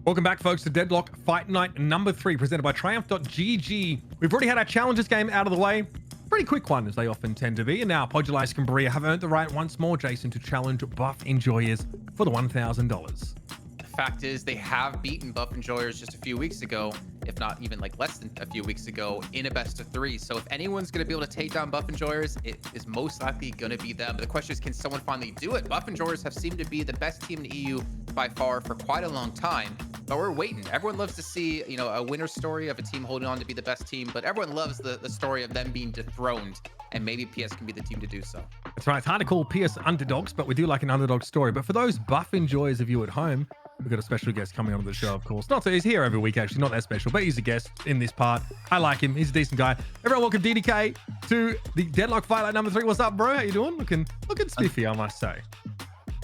Welcome back, folks, to Deadlock Fight Night number 3, presented by Triumph.gg. We've already had our challenges game out of the way. Pretty quick one, as they often tend to be. And now Pojilaya Skumbriya have earned the right once more, Jason, to challenge buff enjoyers for the $1,000. The fact is, they have beaten buff enjoyers just a few weeks ago, if not even like less than a few weeks ago, in a best of 3. So if anyone's going to be able to take down buff enjoyers, it is most likely going to be them. But the question is, can someone finally do it? Buff enjoyers have seemed to be the best team in EU by far for quite a long time, but we're waiting. Everyone loves to see, you know, a winner story of a team holding on to be the best team, but everyone loves the story of them being dethroned, and maybe PS can be the team to do so. That's right. It's hard to call PS underdogs, but we do like an underdog story. But for those buff enjoyers of you at home, we've got a special guest coming onto the show, of course. He's here every week, actually. Not that special, but he's a guest in this part. I like him. He's a decent guy. Everyone, welcome DDK to the Deadlock Fight Night number 3. What's up, bro? How you doing? Looking spiffy, I must say.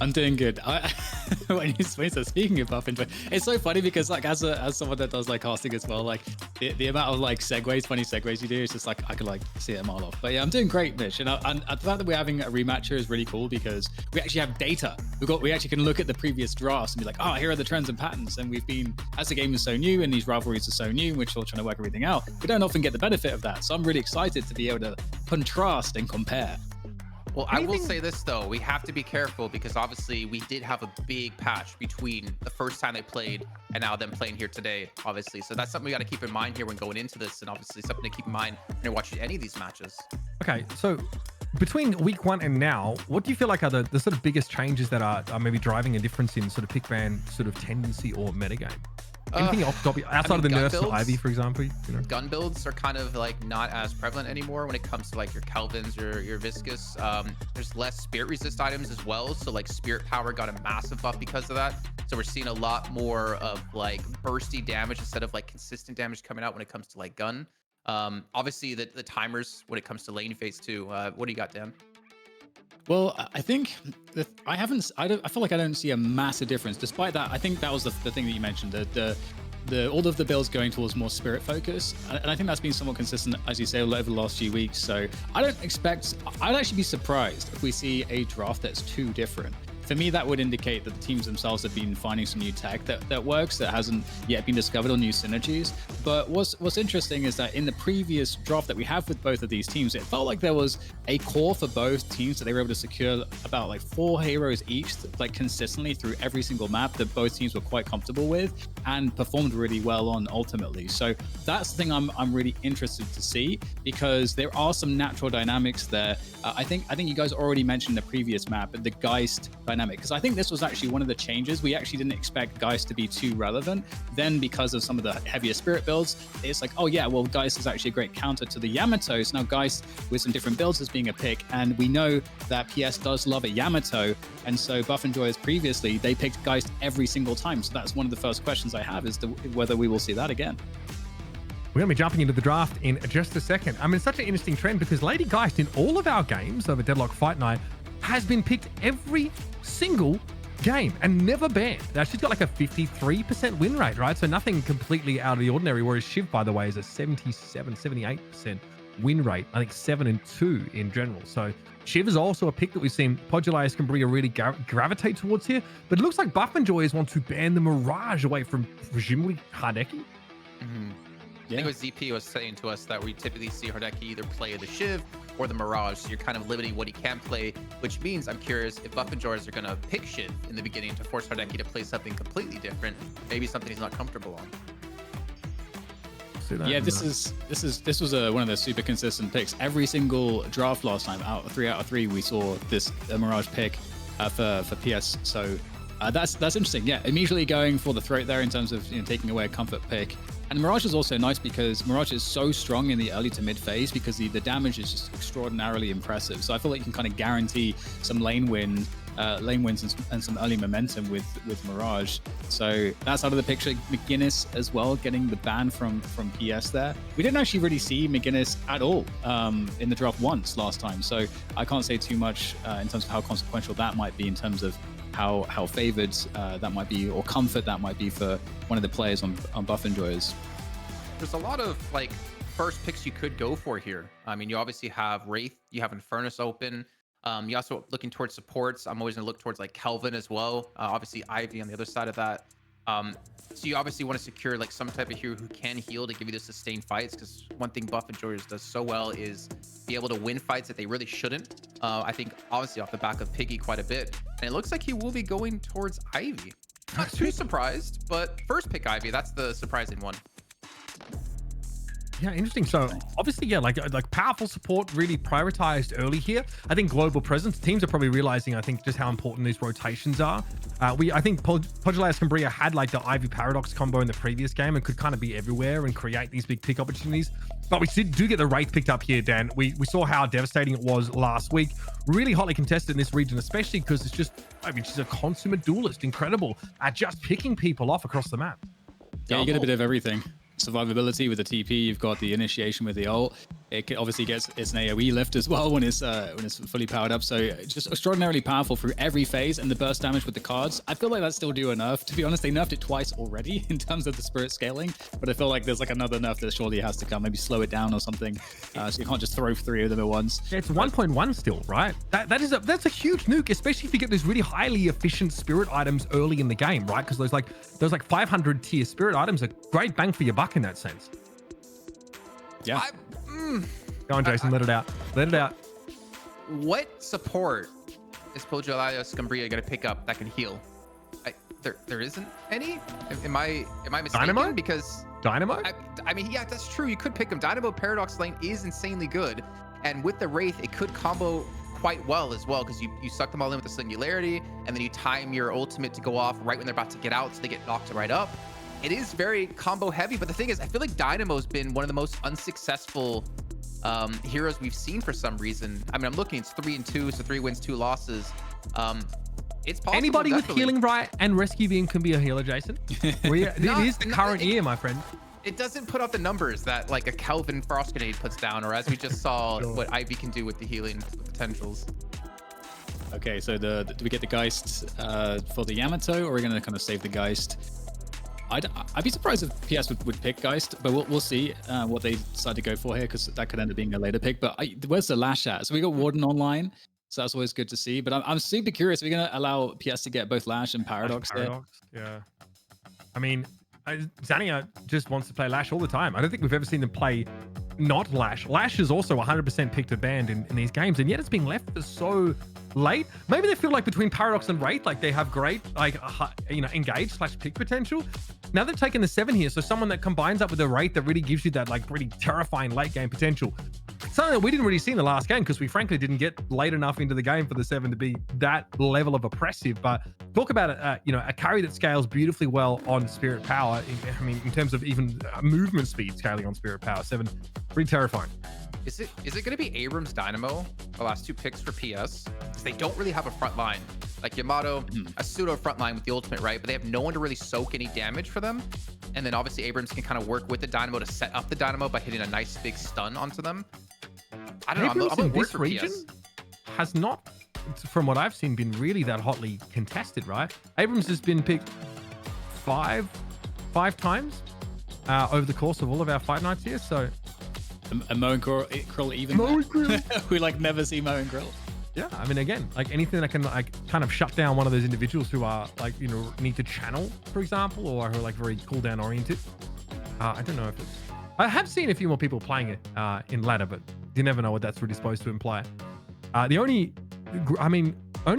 I'm doing good. When you start speaking of buff enjoy, it's so funny because like as someone that does like casting as well, like the amount of like segues, funny segues you do, it's just like I could like see it a mile off. But yeah, I'm doing great, Mitch. And the fact that we're having a rematch here is really cool because we actually have data. We actually can look at the previous drafts and be like, oh, here are the trends and patterns. And we've been, as the game is so new and these rivalries are so new, we're still trying to work everything out. We don't often get the benefit of that. So I'm really excited to be able to contrast and compare. Well, I will say this, though. We have to be careful because obviously we did have a big patch between the first time they played and now them playing here today, obviously. So that's something we got to keep in mind here when going into this, and obviously something to keep in mind when you're watching any of these matches. Okay, so between week 1 and now, what do you feel like are the sort of biggest changes that are maybe driving a difference in sort of pick ban sort of tendency or metagame? Anything outside of the nerfs to Ivy, for example? You know? Gun builds are kind of like not as prevalent anymore when it comes to like your Kelvins, your Viscous. There's less spirit resist items as well. So like spirit power got a massive buff because of that. So we're seeing a lot more of like bursty damage instead of like consistent damage coming out when it comes to like gun. Obviously the timers when it comes to lane phase too. What do you got, Dan? Well, I think I feel like I don't see a massive difference. Despite that, I think that was the thing that you mentioned, all of the builds going towards more spirit focus. And I think that's been somewhat consistent, as you say, over the last few weeks. So I'd actually be surprised if we see a draft that's too different. For me, that would indicate that the teams themselves have been finding some new tech that works, that hasn't yet been discovered, or new synergies. But what's interesting is that in the previous draft that we have with both of these teams, it felt like there was a core for both teams that they were able to secure about like 4 heroes each, like consistently through every single map that both teams were quite comfortable with and performed really well on ultimately. So that's the thing I'm really interested to see, because there are some natural dynamics there. I think you guys already mentioned the previous map, the Geist dynamic, because I think this was actually one of the changes. We actually didn't expect Geist to be too relevant. Then because of some of the heavier spirit builds, it's like, oh yeah, well, Geist is actually a great counter to the Yamato. So now Geist with some different builds is being a pick, and we know that PS does love a Yamato, and so buff enjoyers previously, they picked Geist every single time. So that's one of the first questions I have, is whether we will see that again. We're going to be jumping into the draft in just a second. I mean, it's such an interesting trend because Lady Geist in all of our games over Deadlock Fight Night has been picked every single game and never banned. Now, she's got like a 53% win rate, right? So nothing completely out of the ordinary, whereas Shiv, by the way, is a 78% win rate. I think 7 and 2 in general. So Shiv is also a pick that we've seen Pojilaya Skumbriya really gravitate towards here, but it looks like buff enjoyers want to ban the Mirage away from presumably Hardeki. Mm-hmm. I think it was ZP was saying to us that we typically see Hardeki either play the Shiv or the Mirage, so you're kind of limiting what he can play, which means I'm curious if buff enjoyers are going to pick Shiv in the beginning to force Hardeki to play something completely different, maybe something he's not comfortable on. Yeah, this was one of the super consistent picks. Every single draft last time, 3 out of 3, we saw this Mirage pick for PS. So that's interesting. Yeah, immediately going for the throat there in terms of taking away a comfort pick. And Mirage is also nice because Mirage is so strong in the early to mid phase because the damage is just extraordinarily impressive. So I feel like you can kind of guarantee some lane wins and some early momentum with Mirage. So that's out of the picture. McGinnis as well, getting the ban from PS there. We didn't actually really see McGinnis at all in the draft once last time. So I can't say too much in terms of how consequential that might be in terms of how favored that might be, or comfort that might be for one of the players on buff enjoyers. There's a lot of like first picks you could go for here. I mean, you obviously have Wraith, you have Infernus open. You also looking towards supports. I'm always gonna look towards like Kelvin as well. Obviously Ivy on the other side of that. So you obviously want to secure like some type of hero who can heal to give you the sustained fights, because one thing Buff Enjoyers does so well is be able to win fights that they really shouldn't. I think obviously off the back of Piggy quite a bit, and it looks like he will be going towards Ivy. Not too surprised, but first pick Ivy. That's the surprising one. Yeah, interesting. So obviously, yeah, like powerful support really prioritized early here. I think global presence teams are probably realizing, I think, just how important these rotations are. I think Pojilaya Skumbriya had like the Ivy Paradox combo in the previous game and could kind of be everywhere and create these big pick opportunities. But we do get the Wraith picked up here, Dan. We saw how devastating it was last week. Really hotly contested in this region, especially because it's just, I mean, she's a consummate duelist, incredible at just picking people off across the map. Yeah, you get a bit of everything. Survivability with the TP, you've got the initiation with the ult. It obviously gets an AoE lift as well when it's fully powered up. So just extraordinarily powerful through every phase, and the burst damage with the cards. I feel like that's still due a nerf. To be honest, they nerfed it twice already in terms of the spirit scaling, but I feel like there's like another nerf that surely has to come. Maybe slow it down or something, so you can't just throw 3 of them at once. Yeah, it's 1.1 still, right? That's a huge nuke, especially if you get those really highly efficient spirit items early in the game, right? Because those like 500 tier spirit items are great bang for your buck in that sense. Yeah. Go on, Jason. Let it out. Let it out. What support is Pojilaya Skumbriya going to pick up that can heal? There isn't any. Am I mistaken? Dynamo? Because Dynamo? I mean, yeah, that's true. You could pick him. Dynamo Paradox lane is insanely good, and with the Wraith, it could combo quite well as well, because you suck them all in with the Singularity, and then you time your ultimate to go off right when they're about to get out, so they get knocked right up. It is very combo heavy, but the thing is, I feel like Dynamo's been one of the most unsuccessful heroes we've seen for some reason. I mean, I'm looking, it's 3-2, so 3 wins, 2 losses. It's possible. Anybody with definitely. healing right and rescue beam can be a healer, Jason. It is the current year, my friend. It doesn't put out the numbers that like a Kelvin Frost Grenade puts down, or as we just saw, what Ivy can do with the healing potentials. Okay, so do we get the Geist for the Yamato, or are we going to kind of save the Geist? I'd be surprised if PS would pick Geist, but we'll see what they decide to go for here, because that could end up being a later pick. But where's the Lash at? So we got Warden online, so that's always good to see. But I'm super curious. Are we going to allow PS to get both Lash and Paradox there? Yeah. I mean, Zania just wants to play Lash all the time. I don't think we've ever seen them play not Lash. Lash is also 100% picked to banned in these games, and yet it's being left for so late. Maybe they feel like between Paradox and Wraith, like they have great, like, engage / pick potential. Now they've taken the 7 here, so someone that combines up with the Wraith that really gives you that like really terrifying late game potential. Something that we didn't really see in the last game, because we frankly didn't get late enough into the game for the 7 to be that level of oppressive. But talk about a carry that scales beautifully well on Spirit Power. I mean, in terms of even movement speed scaling on Spirit Power, 7, pretty terrifying. Is it going to be Abrams Dynamo, the last 2 picks for PS? Because they don't really have a front line. Like Yamato, a pseudo front line with the ultimate, right? But they have no one to really soak any damage for them. And then obviously Abrams can kind of work with the Dynamo to set up the Dynamo by hitting a nice big stun onto them. I don't know. I'm in this region has not, from what I've seen, been really that hotly contested, right? Abrams has been picked five times over the course of all of our fight nights here. So, and Mo and Krill even. Mo and Krill. We like never see Mo and Krill. Yeah, I mean, again, like anything that can like kind of shut down one of those individuals who are like, need to channel, for example, or who are like very cooldown oriented. I don't know if it's. I have seen a few more people playing it in ladder, but you never know what that's really supposed to imply. Only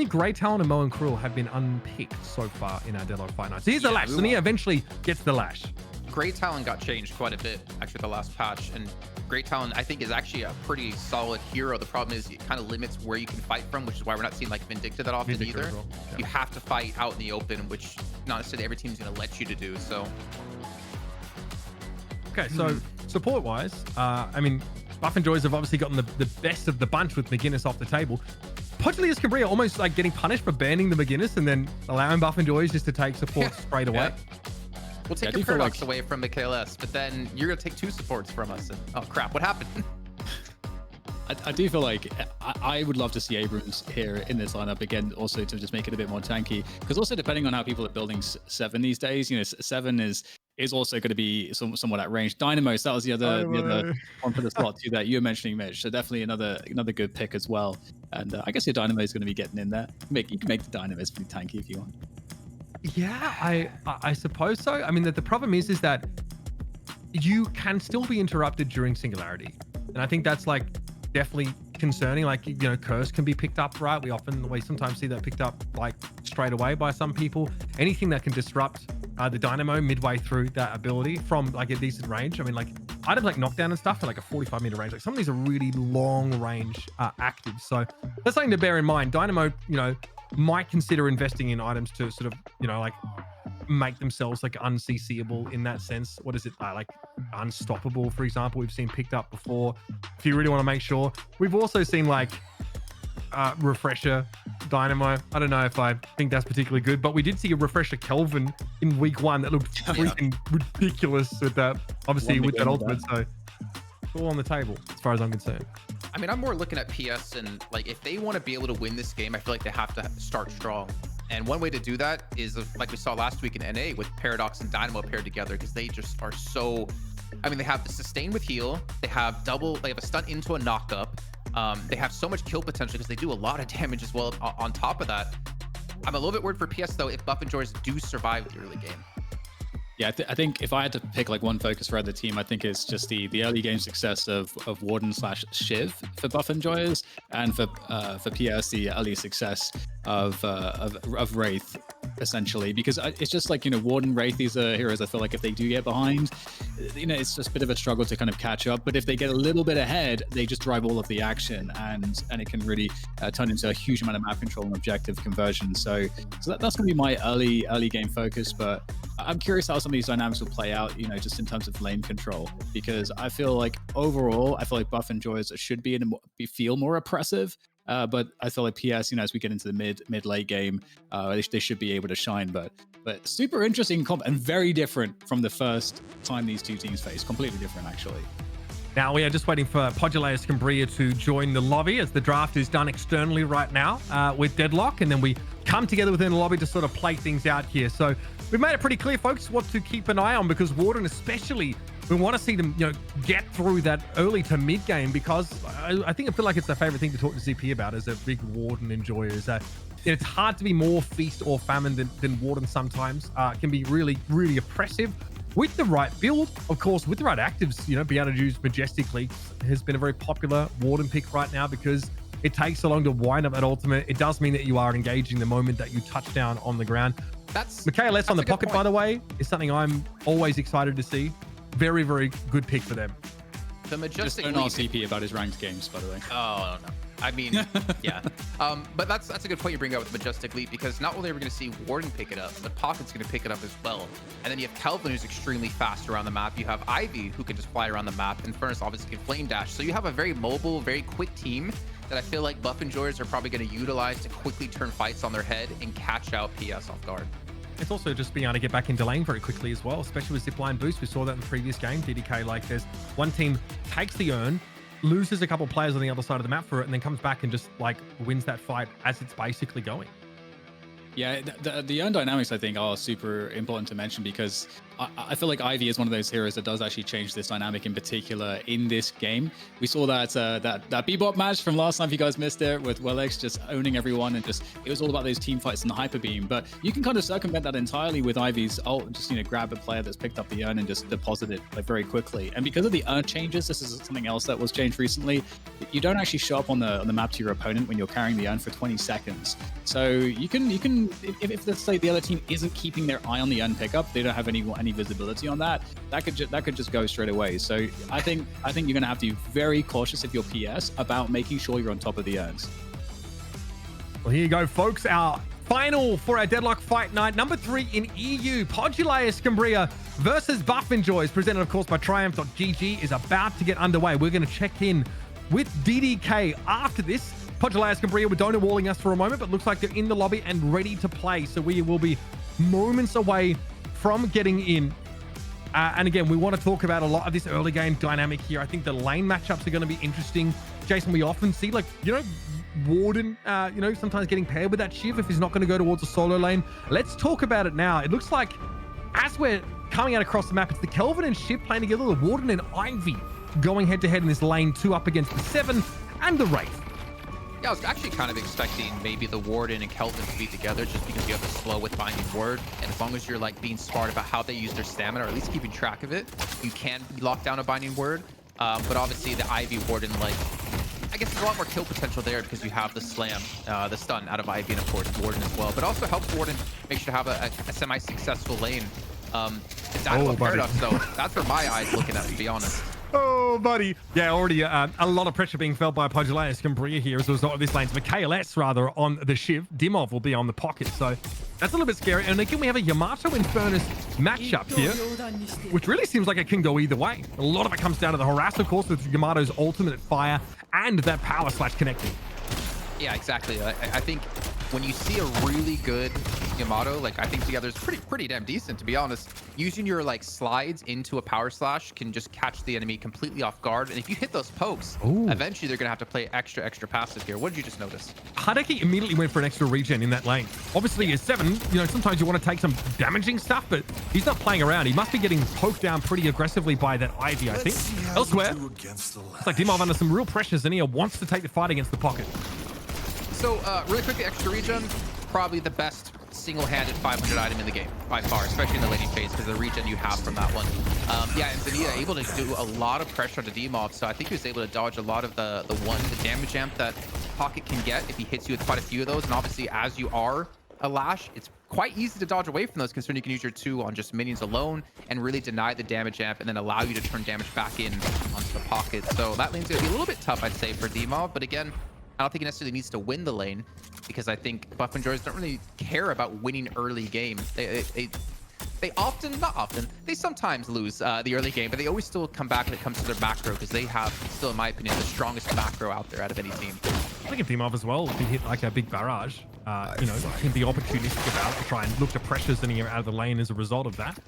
Grey Talon and Mo and Krill have been unpicked so far in our Deadlock Fight Night. So here's the Lash. So Nia eventually gets the Lash. Grey Talon got changed quite a bit actually the last patch, and Grey Talon I think is actually a pretty solid hero. The problem is it kind of limits where you can fight from, which is why we're not seeing like Vindicta that often either. Well. Yeah. You have to fight out in the open, which not necessarily every team's going to let you to do. So. Okay, so support-wise, I mean, Buff and Joys have obviously gotten the best of the bunch with McGinnis off the table. Pojilaya Skumbriya almost like getting punished for banning the McGinnis and then allowing Buff and Joys just to take support straight away. Yeah. We'll take your Paradox away from the KLS, but then you're going to take 2 supports from us. And, oh, crap. What happened? I do feel like I would love to see Abrams here in this lineup again, also to just make it a bit more tanky. Because also depending on how people are building 7 these days, 7 is also going to be somewhat at range. Dynamos, that was the other one for the slot too that you were mentioning, Mitch. So definitely another good pick as well. And I guess your Dynamo is going to be getting in there. You can make the Dynamos pretty tanky if you want. Yeah, I suppose so. I mean, the problem is that you can still be interrupted during Singularity. And I think that's like definitely concerning. Like, you know, Curse can be picked up, right? We sometimes see that picked up like straight away by some people. Anything that can disrupt the Dynamo midway through that ability from like a decent range. I mean, like items like Knockdown and stuff are like a 45-meter range. Like some of these are really long range active. So that's something to bear in mind. Dynamo, you know, might consider investing in items to sort of, you know, like make themselves like unCCable in that sense. What is it like Unstoppable, for example, we've seen picked up before if you really want to make sure. We've also seen like Refresher Dynamo. I don't know if I think that's particularly good, but we did see a Refresher Kelvin in week 1 that looked freaking ridiculous with that, obviously with that ultimate. So it's all on the table as far as I'm concerned. I mean, I'm more looking at PS and like if they want to be able to win this game, I feel like they have to start strong. And one way to do that is like we saw last week in NA with Paradox and Dynamo paired together, because they just are so, I mean, they have the sustain with heal, they have a stun into a knock up, they have so much kill potential because they do a lot of damage as well on top of that. I'm a little bit worried for PS though if Buff and Joyers do survive the early game. Yeah, I think if I had to pick like one focus for either team, I think it's just the early game success of Warden/Shiv for Buff Enjoyers, and for PS the early success of Wraith, essentially, because it's just like, you know, Warden, Wraith, these are heroes I feel like if they do get behind, you know, it's just a bit of a struggle to kind of catch up. But if they get a little bit ahead, they just drive all of the action, and it can really turn into a huge amount of map control and objective conversion. So that's going to be my early game focus. But I'm curious how some of these dynamics will play out, you know, just in terms of lane control, because I feel like overall, I feel like Buff Enjoyers should feel more oppressive. But I feel like PS, you know, as we get into the mid late game, they should be able to shine. But super interesting comp and very different from the first time these two teams faced. Completely different, actually. Now we are just waiting for Pojilaya Skumbriya to join the lobby, as the draft is done externally right now with Deadlock, and then we come together within the lobby to sort of play things out here. So we've made it pretty clear, folks, what to keep an eye on, because Warden especially, we want to see them, you know, get through that early to mid game, because I feel like it's the favorite thing to talk to ZP about as a big Warden enjoyer, is that it's hard to be more feast or famine than Warden sometimes. It can be really, really oppressive. With the right build, of course, with the right actives, you know, being able to use Majestic Leap has been a very popular Warden pick right now, because it takes so long to wind up that ultimate. It does mean that you are engaging the moment that you touch down on the ground. Michaelis on the pocket, by the way, is something I'm always excited to see. Very, very good pick for them. The Majestic Leap. Just don't ask CP about his ranked games, by the way. Oh, no. I mean, yeah. But that's a good point you bring up with Majestic Leap, because not only are we going to see Warden pick it up, but Pocket's going to pick it up as well. And then you have Kelvin, who's extremely fast around the map. You have Ivy, who can just fly around the map. And Furnace obviously can flame dash. So you have a very mobile, very quick team that I feel like Buff Enjoyers are probably going to utilize to quickly turn fights on their head and catch out PS off guard. It's also just being able to get back into lane very quickly as well, especially with zipline boost. We saw that in the previous game. DDK, like, there's one team takes the urn, loses a couple players on the other side of the map for it, and then comes back and just like wins that fight as it's basically going. Yeah, the urn dynamics, I think, are super important to mention, because I feel like Ivy is one of those heroes that does actually change this dynamic in particular in this game. We saw that that Bebop match from last time, if you guys missed it, with Willex just owning everyone, and just it was all about those team fights and the hyper beam. But you can kind of circumvent that entirely with Ivy's ult, just, you know, grab a player that's picked up the urn and just deposit it like very quickly. And because of the urn changes, this is something else that was changed recently. You don't actually show up on the map to your opponent when you're carrying the urn for 20 seconds. So you can if let's say the other team isn't keeping their eye on the urn pickup, they don't have any visibility on that could just go straight away. So I think you're gonna have to be very cautious if you're PS about making sure you're on top of the urns. Well, here you go, folks. Our final for our Deadlock Fight Night, number 3 in EU, Pojilaya Skumbriya versus Buff Enjoys, presented of course by Triumph.gg, is about to get underway. We're going to check in with DDK after this. Pojilaya Skumbriya were donor walling us for a moment, but looks like they're in the lobby and ready to play. So we will be moments away from getting in. And again, we want to talk about a lot of this early game dynamic here. I think the lane matchups are going to be interesting. Jason, we often see, like, you know, Warden, you know, sometimes getting paired with that Shiv if he's not going to go towards a solo lane. Let's talk about it now. It looks like as we're coming out across the map, it's the Kelvin and Shiv playing together, the Warden and Ivy going head to head in this lane 2 up against the 7 and the Wraith. Yeah, I was actually kind of expecting maybe the Warden and Kelvin to be together just because you have the slow with Binding Word. And as long as you're like being smart about how they use their stamina, or at least keeping track of it, you can lock down a Binding Word. But obviously the Ivy Warden, like, I guess there's a lot more kill potential there because you have the slam, the stun out of Ivy, and of course Warden as well. But also helps Warden make sure to have a semi-successful lane. It's Deadlock Paradox, so that's where my eyes looking at, to be honest. Oh, buddy. Yeah, already a lot of pressure being felt by Pojilaya Skumbriya here as a result of this lane's KLS rather on the Shiv. Dimov will be on the pocket, so that's a little bit scary. And again, we have a Yamato Infernus matchup here, which really seems like it can go either way. A lot of it comes down to the harass, of course, with Yamato's ultimate fire and that power slash connecting. Yeah, exactly. I think when you see a really good Yamato, like I think the other's pretty damn decent, to be honest. Using your like slides into a power slash can just catch the enemy completely off guard. And if you hit those pokes, eventually they're gonna have to play extra passive here. What did you just notice? Hideki immediately went for an extra regen in that lane. Obviously, as 7, you know, sometimes you want to take some damaging stuff, but he's not playing around. He must be getting poked down pretty aggressively by that Ivy, I think. Elsewhere, it's like Dimov under some real pressures, and he wants to take the fight against the pocket. So, really quickly, extra regen, probably the best single-handed 500 item in the game by far, especially in the laning phase because of the regen you have from that one. Yeah, and Zenita able to do a lot of pressure to Dimov, so I think he was able to dodge a lot of the damage amp that Pocket can get if he hits you with quite a few of those. And obviously, as you are a Lash, it's quite easy to dodge away from those, considering you can use your 2 on just minions alone and really deny the damage amp and then allow you to turn damage back in onto the Pocket. So that lane's going to be a little bit tough, I'd say, for Dimov, but again, I don't think he necessarily needs to win the lane because I think buff enjoyers don't really care about winning early game. They often, not often, they sometimes lose the early game, but they always still come back when it comes to their back row because they have, still in my opinion, the strongest back row out there out of any team. I think Dimov as well, if he hit like a big barrage, you know, can be opportunistic about it to try and look to pressure Zenita out of the lane as a result of that.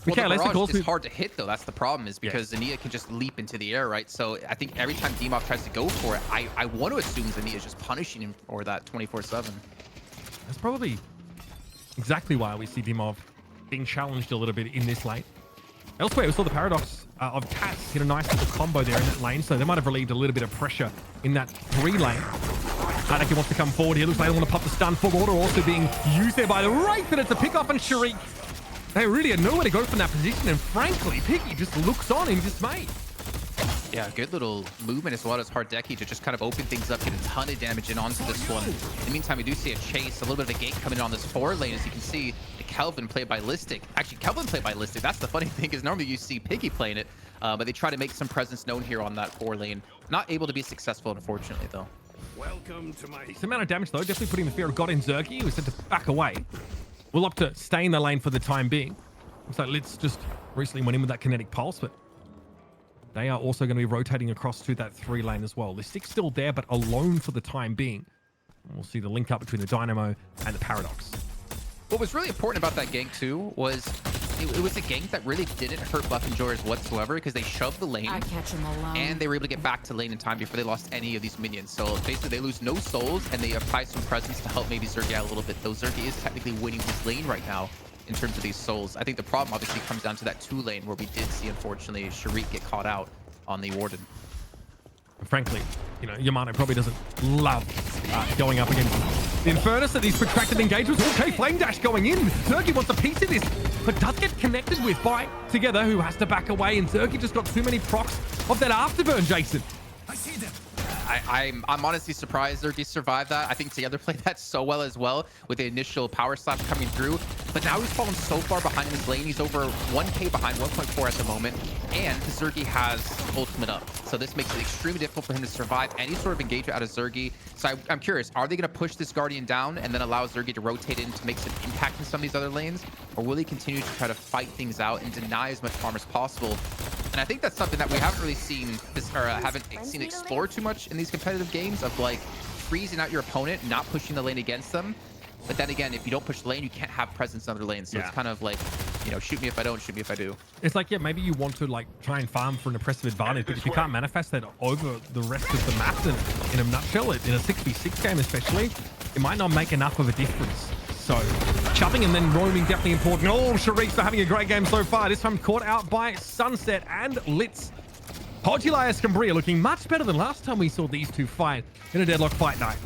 Well, the barrage is hard to hit, though. That's the problem, is because Zenita can just leap into the air, right? So I think every time Dimov tries to go for it, I want to assume Zenita is just punishing him for that 24/7. That's probably exactly why we see Dimov being challenged a little bit in this lane. Elsewhere, we saw the Paradox of Cats hit a nice little combo there in that lane, so they might have relieved a little bit of pressure in that 3 lane. Hideki wants to come forward here. Looks like they want to pop the stun. Full order also being used there by the Wraith, and it's a pick off on Sharik. They really had nowhere to go from that position, and frankly, Picky just looks on in dismay. Yeah, good little movement as well as Hardeki to just kind of open things up, get a ton of damage in onto this one. In the meantime, we do see a chase, a little bit of a gank coming in on this 4 lane, as you can see. Kelvin played by Listic. Actually, Kelvin played by Listic. That's the funny thing, is normally you see Piggy playing it, but they try to make some presence known here on that 4 lane. Not able to be successful, unfortunately, though. Welcome to my... Decent amount of damage, though. Definitely putting the fear of God in Zergy, who said to back away. We'll opt to stay in the lane for the time being. So let's just recently went in with that kinetic pulse, but they are also going to be rotating across to that 3 lane as well. The stick's still there, but alone for the time being. And we'll see the link up between the Dynamo and the Paradox. What was really important about that gank too was it was a gank that really didn't hurt buff enjoyers whatsoever because they shoved the lane and they were able to get back to lane in time before they lost any of these minions. So basically they lose no souls and they apply some presence to help maybe Zergy out a little bit, though Zergy is technically winning his lane right now in terms of these souls. I think the problem obviously comes down to that 2 lane where we did see, unfortunately, Sharik get caught out on the Warden. Frankly, you know, Yamato probably doesn't love going up against the Infernus at these protracted engagements. Okay, Flame Dash going in. Zergy wants a piece of this, but does get connected with by Together, who has to back away, and Zergy just got too many procs of that afterburn, Jason. I see them. I'm honestly surprised Zergy survived that. I think Together played that so well as well with the initial power slash coming through. But now he's fallen so far behind in his lane. He's over 1k behind, 1.4 at the moment. And Zergy has ultimate up. So this makes it extremely difficult for him to survive any sort of engagement out of Zergy. So I'm curious, are they going to push this Guardian down and then allow Zergy to rotate in to make some impact in some of these other lanes? Or will he continue to try to fight things out and deny as much farm as possible? And I think that's something that we haven't really seen haven't seen explored too much in these competitive games, of like freezing out your opponent, not pushing the lane against them. But then again, if you don't push the lane, you can't have presence in other lanes. So it's kind of like, you know, shoot me if I don't, shoot me if I do. It's like, yeah, maybe you want to like try and farm for an oppressive advantage, but if you can't manifest that over the rest of the map, then in a nutshell, in a 6v6 game especially, it might not make enough of a difference. So chubbing and then roaming definitely important. Oh, Sharik's for having a great game so far. This time caught out by Sunset and Litz. Pojilaya Skumbriya looking much better than last time we saw these two fight in a Deadlock Fight Night.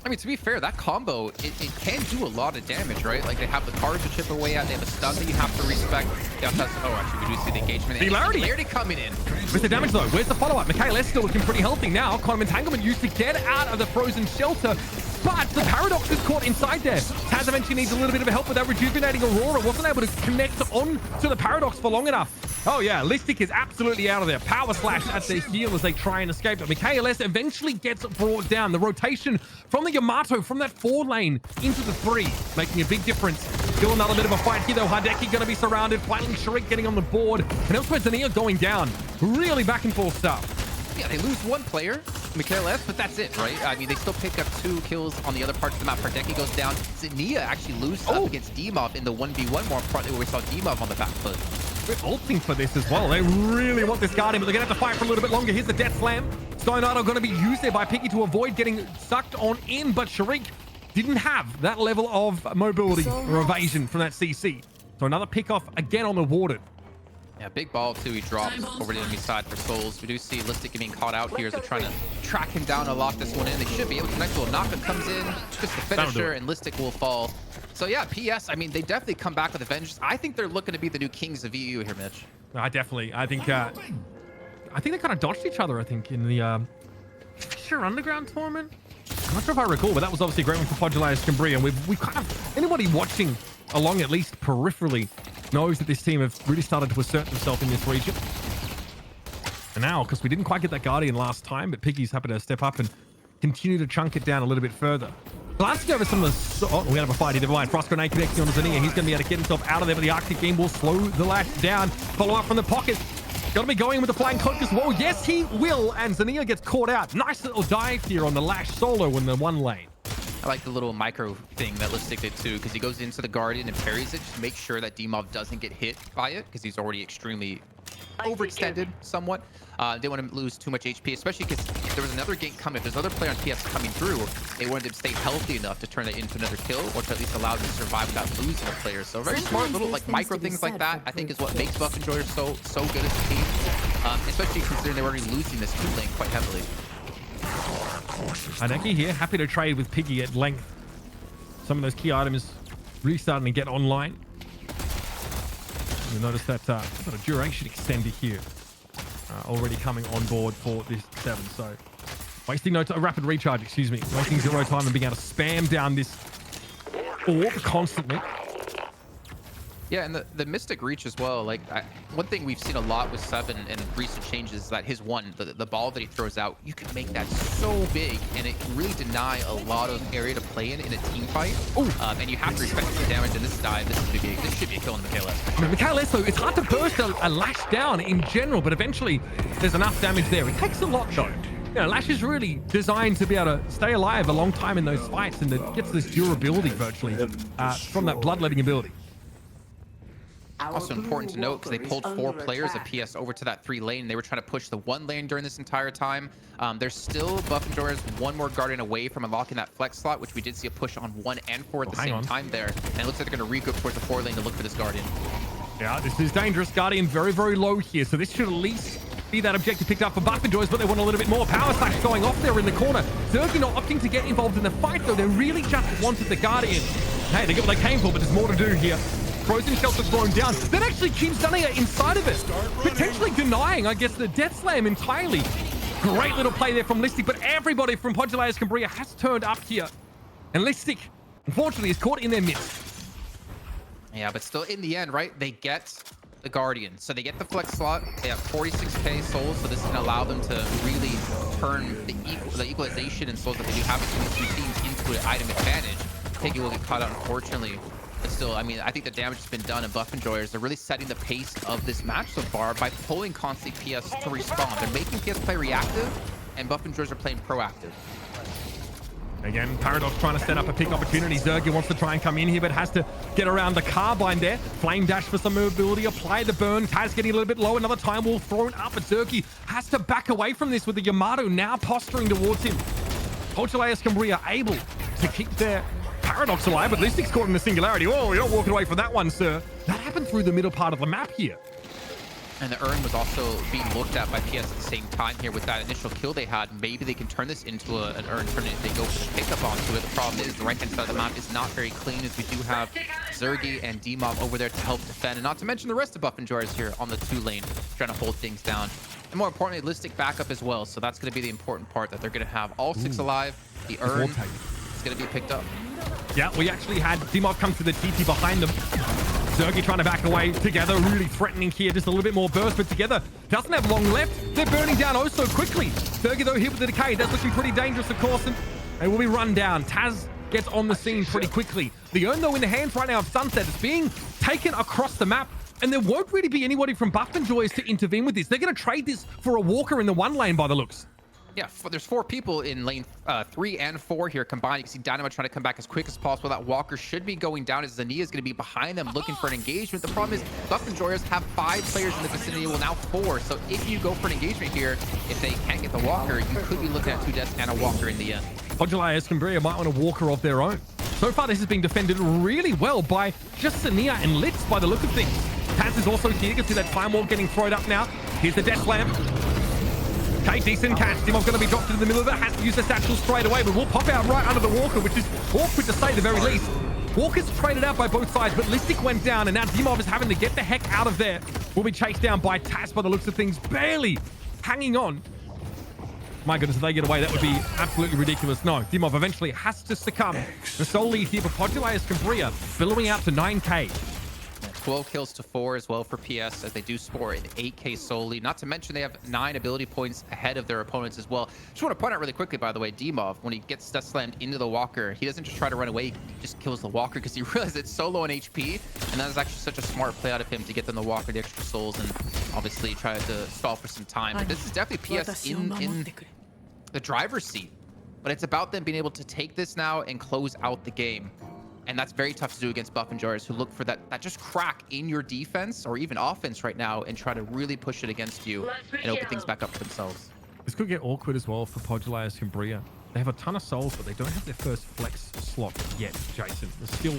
I mean, to be fair, that combo, it can do a lot of damage, right? Like, they have the cards to chip away at, they have a stun that you have to respect. Oh, actually, we do see the engagement. Singularity coming in. With the damage, though, where's the follow-up? Mydong still looking pretty healthy now. Quantum Entanglement used to get out of the frozen shelter, but the Paradox is caught inside there. Taz eventually needs a little bit of help with that rejuvenating Aurora. Wasn't able to connect on to the Paradox for long enough. Oh, yeah, Listic is absolutely out of there. Power Slash at their heel as they try and escape. But Michaelis eventually gets brought down. The rotation from the Yamato from that 4 lane into the 3, making a big difference. Still another bit of a fight here, though. Hideki going to be surrounded. Finally, Sharik getting on the board. And elsewhere, Zania going down. Really back and forth stuff. Yeah, they lose 1 player, Michaelis, but that's it, right? I mean, they still pick up 2 kills on the other parts of the map. Hideki goes down. Zania actually loses up against Demov in the 1v1, more importantly, where we saw Demov on the back foot. We're ulting for this as well. They really want this Guardian, but they're going to have to fight for a little bit longer. Here's the Death Slam. Stonado going to be used there by Piggy to avoid getting sucked on in, but Sharik didn't have that level of mobility or evasion from that CC. So another pick off again on the Warden. Yeah, big ball too. He drops over the enemy side for Souls. We do see Listic being caught out here as they're trying to track him down and lock this one in. They should be able to connect. Naka comes in, just the finisher, and Listic will fall. So yeah, PS, I mean, they definitely come back with a vengeance. I think they're looking to be the new kings of EU here, Mitch. I think they kind of dodged each other, I think, in the Fisher Underground tournament. I'm not sure if I recall, but that was obviously a great one for Pojilaya Skumbriya. And we kind of, anybody watching along at least peripherally knows that this team have really started to assert themselves in this region. And now, because we didn't quite get that Guardian last time, but Piggy's happy to step up and continue to chunk it down a little bit further. Glancing over some of the... Oh, we have a fight here. Never mind. Frost Grenade connecting on Zania. He's going to be able to get himself out of there, but the Arctic Game will slow the lash down. Follow up from the pocket. Got to be going with the flying cloak as well. Yes, he will. And Zania gets caught out. Nice little dive here on the lash solo in the 1 lane. I like the little micro thing that Listic did too, because he goes into the Guardian and parries it to make sure that Demov doesn't get hit by it, because he's already extremely overextended somewhat. Didn't want to lose too much HP, especially because there was another gank coming. If there's other player on PS coming through, they wanted to stay healthy enough to turn it into another kill, or to at least allow them to survive without losing a player. So very smart little like micro things like that, I think, is what makes Buff Enjoyers so good as a team, especially considering they were already losing this 2 lane quite heavily. Hideki here, happy to trade with Piggy at length. Some of those key items really starting to get online. You'll notice that got a duration extender here already coming on board for this 7. So wasting no time, rapid recharge, excuse me. Wasting 0 time and being able to spam down this orb constantly. Yeah, and the Mystic Reach as well. Like, one thing we've seen a lot with 7 and recent changes is that his the ball that he throws out, you can make that so big, and it can really deny a lot of area to play in a team fight. And you have to respect the damage in this dive. This should be a kill on Michaelis. I mean, Michaelis, though, it's hard to burst a lash down in general, but eventually there's enough damage there. It takes a lot, though. You know, Lash is really designed to be able to stay alive a long time in those fights, and it gets this durability virtually from that bloodletting ability. Also important to note, because they pulled 4 players of PS over to that 3 lane. They were trying to push the 1 lane during this entire time. There's still Buff Enjoyers 1 more Guardian away from unlocking that flex slot, which we did see a push on 1 and 4 at the same time there. And it looks like they're going to regroup towards the 4 lane to look for this Guardian. Yeah, this is dangerous. Guardian very, very low here. So this should at least be that objective picked up for Buff Enjoyers, but they want a little bit more. Power Slash going off there in the corner. Zergy not opting to get involved in the fight, though. They really just wanted the Guardian. Hey, they get what they came for, but there's more to do here. Frozen shelter thrown down. That actually keeps Zania inside of it, potentially denying, I guess, the Death Slam entirely. Great little play there from Listic, but everybody from Pojilaya Skumbriya has turned up here. And Listic, unfortunately, is caught in their midst. Yeah, but still, in the end, right, they get the Guardian. So they get the flex slot. They have 46k souls, so this can allow them to really turn the equalization in souls that they do have between these 2 teams into an item advantage. Piggy will get caught out, unfortunately. But still, I mean, I think the damage has been done, and Buff Enjoyers, they're really setting the pace of this match so far by pulling constantly PS to respawn. They're making PS play reactive, and Buff Enjoyers are playing proactive. Again, Paradox trying to set up a pick opportunity. Zergy wants to try and come in here, but has to get around the carbine there. Flame dash for some mobility, apply the burn. Taz getting a little bit low. Another time wall thrown up, but Zergy has to back away from this with the Yamato now posturing towards him. Pojilaya Skumbriya able to keep their Paradox alive, but Listic's caught in the singularity. Oh, you're not walking away from that one, sir. That happened through the middle part of the map here. And the urn was also being looked at by PS at the same time here with that initial kill they had. Maybe they can turn this into an urn turn if they go for the pickup onto it. The problem is the right-hand side of the map is not very clean, as we do have Zergy and D-Mob over there to help defend. And not to mention the rest of Buff and Joyers here on the 2 lane, trying to hold things down. And more importantly, Listic backup as well. So that's going to be the important part, that they're going to have all 6 alive. The urn is going to be picked up. Yeah, we actually had D-Mob come to the TT behind them. Zergy trying to back away together, really threatening here, just a little bit more burst, but together doesn't have long left. They're burning down oh so quickly. Zergy though here with the decay, that's looking pretty dangerous of course, and will be run down. Taz gets on the scene pretty quickly. The urn though in the hands right now of Sunset is being taken across the map, and there won't really be anybody from Buff and Joyous to intervene with this. They're going to trade this for a walker in the 1 lane by the looks. Yeah, there's 4 people in lane 3 and 4 here combined. You can see Dynamo trying to come back as quick as possible. That Walker should be going down, as Zania is going to be behind them looking for an engagement. The problem is Buff and Joyers have 5 players in the vicinity, well now 4. So if you go for an engagement here, if they can't get the Walker, you could be looking at 2 deaths and a Walker in the end. Pojilaya Skumbriya might want a Walker of their own. So far this has been defended really well by just Zania and Litz by the look of things. Taz is also here. You can see that Time Walk getting thrown up now. Here's the Death Slam. Okay, decent catch. Dimob's going to be dropped into the middle of it. Has to use the satchel straight away, but will pop out right under the Walker, which is awkward to say the very least. Walker's traded out by both sides, but Listic went down, and now Dimov is having to get the heck out of there. Will be chased down by Taz by the looks of things, barely hanging on. My goodness, if they get away, that would be absolutely ridiculous. No, Dimov eventually has to succumb. The sole lead here for Pojilaya Skumbriya, billowing out to 9k. 12 kills to 4 as well for PS, as they do score an 8k solely. Not to mention they have 9 ability points ahead of their opponents as well. Just want to point out really quickly, by the way, D-Mob, when he gets death slammed into the Walker, he doesn't just try to run away, he just kills the Walker because he realizes it's so low on HP. And that is actually such a smart play out of him to get them the Walker, the extra souls, and obviously try to stall for some time. But this is definitely PS in the driver's seat. But it's about them being able to take this now and close out the game. And that's very tough to do against Buff and Joyers, who look for that just crack in your defense or even offense right now and try to really push it against you and open things back up for themselves. This could get awkward as well for Pojilaya Skumbriya. They have a ton of souls, but they don't have their first flex slot yet, Jason. There's still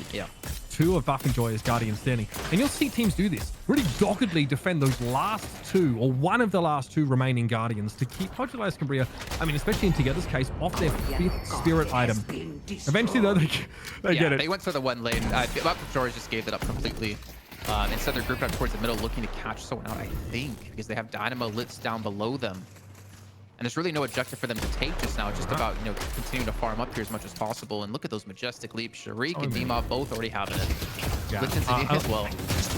2 of Buff and Joyous Guardians standing. And you'll see teams do this. Really doggedly defend those last 2, or one of the last 2 remaining Guardians to keep Pojilaya Skumbriya, I mean, especially in Together's case, off their 5th spirit item. Eventually, though, they get it. They went for the 1 lane. Buff and Joyous just gave it up completely. Instead, they're grouped up towards the middle, looking to catch someone out, I think, because they have Dynamo Litz down below them. And there's really no objective for them to take just now. It's just about, continuing to farm up here as much as possible. And look at those majestic leaps. Sharik and D-Mob both already having it. As well.